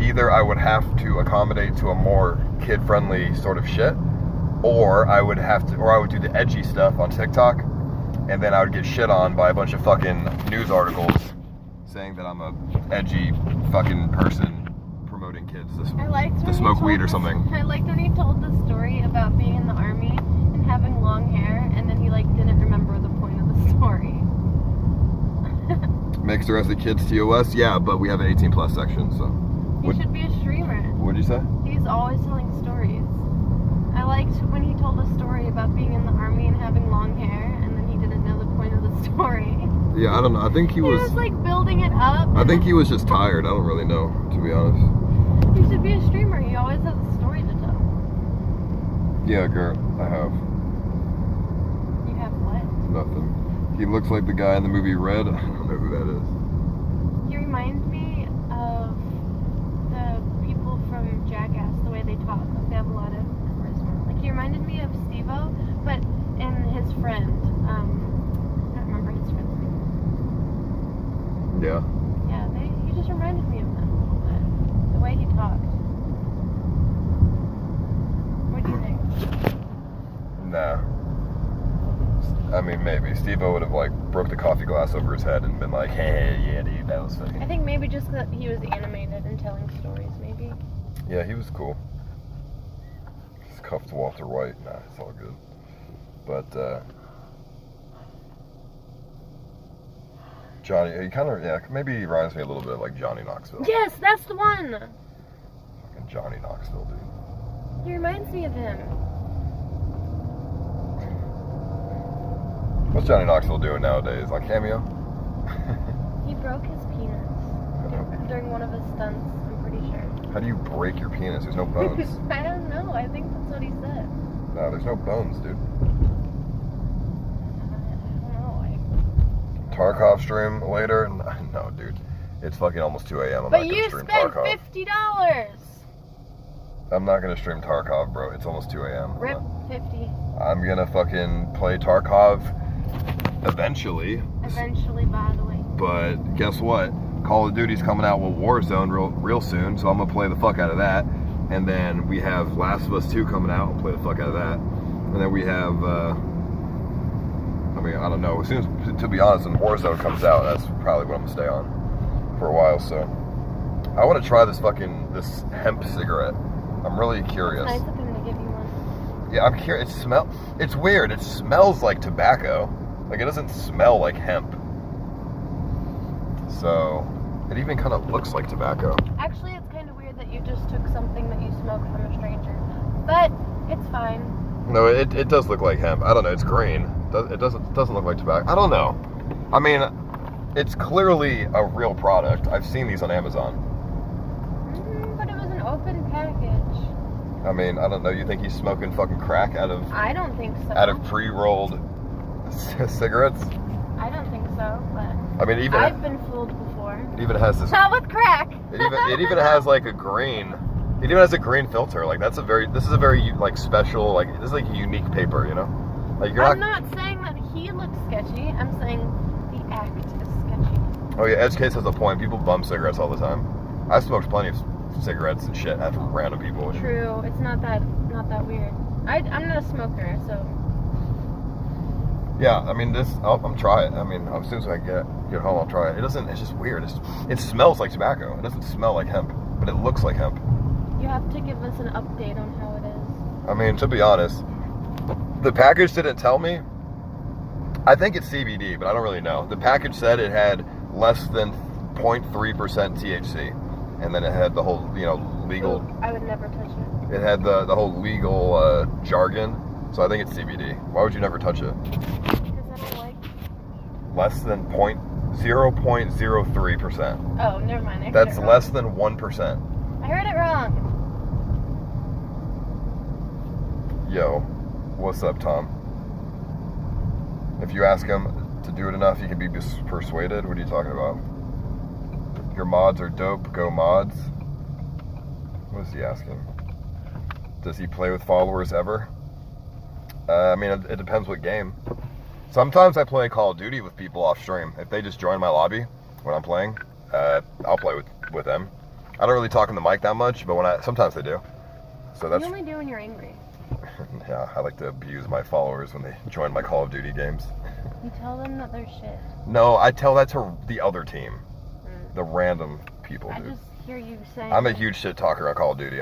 either I would have to accommodate to a more kid-friendly sort of shit, or I would do the edgy stuff on TikTok, and then I would get shit on by a bunch of fucking news articles saying that I'm a edgy fucking person promoting kids to smoke weed or something. I liked when he told the story about being in the army and having long hair, and then he didn't remember the point of the story. Makes the rest of the kids TOS? Yeah, but we have an 18+ section, so. He should be a streamer. What'd you say? He's always telling stories. I liked when he told a story about being in the army and having long hair, and then he didn't know the point of the story. Yeah, I don't know. I think he was like building it up. I think he was just tired. I don't really know, to be honest. He should be a streamer. He always has a story to tell. Yeah, Gert, I have. You have what? Nothing. He looks like the guy in the movie Red. I don't know who that is. He reminds me of the people from Jackass, the way they talk. Like they have a lot of charisma. Like he reminded me of Steve-O, but and his friend. I don't remember his friend's name. Yeah. Yeah, he just reminded me of them a little bit. The way he talked. What do you think? Nah. I mean, maybe. Steve-O would have, broke the coffee glass over his head and been like, hey, yeah, dude, that was funny. I think maybe just that he was animated and telling stories, maybe. Yeah, he was cool. Scuffed Walter White. Nah, it's all good. But, Johnny, he kind of, maybe he reminds me a little bit like Johnny Knoxville. Yes, that's the one! Fucking Johnny Knoxville, dude. He reminds me of him. What's Johnny Knoxville doing nowadays? Like cameo? He broke his penis during one of his stunts, I'm pretty sure. How do you break your penis? There's no bones. I don't know, I think that's what he said. No, there's no bones, dude. Tarkov stream later? No, dude. It's fucking almost 2 a.m. I'm But not you gonna stream spent Tarkov. $50! I'm not gonna stream Tarkov, bro. It's almost 2 a.m. Rip 50. I'm gonna fucking play Tarkov eventually. Eventually, by the way. But guess what? Call of Duty's coming out with Warzone real soon, so I'm gonna play the fuck out of that. And then we have Last of Us 2 coming out. I'll play the fuck out of that. And then we have, I don't know. As soon as, to be honest, when Warzone comes out, that's probably what I'm gonna stay on for a while. So I want to try this hemp cigarette. I'm really curious. It's nice of him to give you one. Yeah, I'm curious. It's weird. It smells like tobacco. Like it doesn't smell like hemp. So it even kind of looks like tobacco. Actually, it's kind of weird that you just took something that you smoked from a stranger. But it's fine. No, it does look like hemp. I don't know. It's green. It doesn't look like tobacco. I don't know. I mean, it's clearly a real product. I've seen these on Amazon. But it was an open package. I mean, I don't know. You think he's smoking fucking crack out of? I don't think so. Out of pre-rolled Cigarettes? I don't think so, but I mean, even I've been fooled before. it even has this. Not with crack. It even has like a green. It even has a green filter. Like this is a very like special, like this is like a unique paper, you know? Like you're I'm not. not saying that he looks sketchy. I'm saying the act is sketchy. Oh yeah, Edge Case has a point. People bum cigarettes all the time. I've smoked plenty of cigarettes and shit at random people. True. It's not that weird. I'm not a smoker, so. Yeah, I mean I'm try it. I mean, as soon as I get home, I'll try it. It doesn't. It's just weird. It smells like tobacco. It doesn't smell like hemp, but it looks like hemp. You have to give us an update on how it is. I mean, to be honest, the package didn't tell me. I think it's CBD, but I don't really know. The package said it had less than 0.3% THC, and then it had the whole, legal. Ooh, I would never touch it. It had the whole legal jargon, so I think it's CBD. Why would you never touch it? Because I don't like. Less than 0.03%. Oh, never mind. I heard That's it wrong. less than 1%. I heard it wrong. Yo, what's up, Tom? If you ask him to do it enough, he can be persuaded. What are you talking about? Your mods are dope. Go mods. What is he asking? Does he play with followers ever? I mean, it depends what game. Sometimes I play Call of Duty with people off stream. If they just join my lobby when I'm playing, I'll play with them. I don't really talk on the mic that much, but sometimes they do. So that's. You only do when you're angry. Yeah, I like to abuse my followers when they join my Call of Duty games. You tell them that they're shit. No, I tell that to the other team. The random people, I dude. just hear you saying. I'm a huge shit talker on Call of Duty.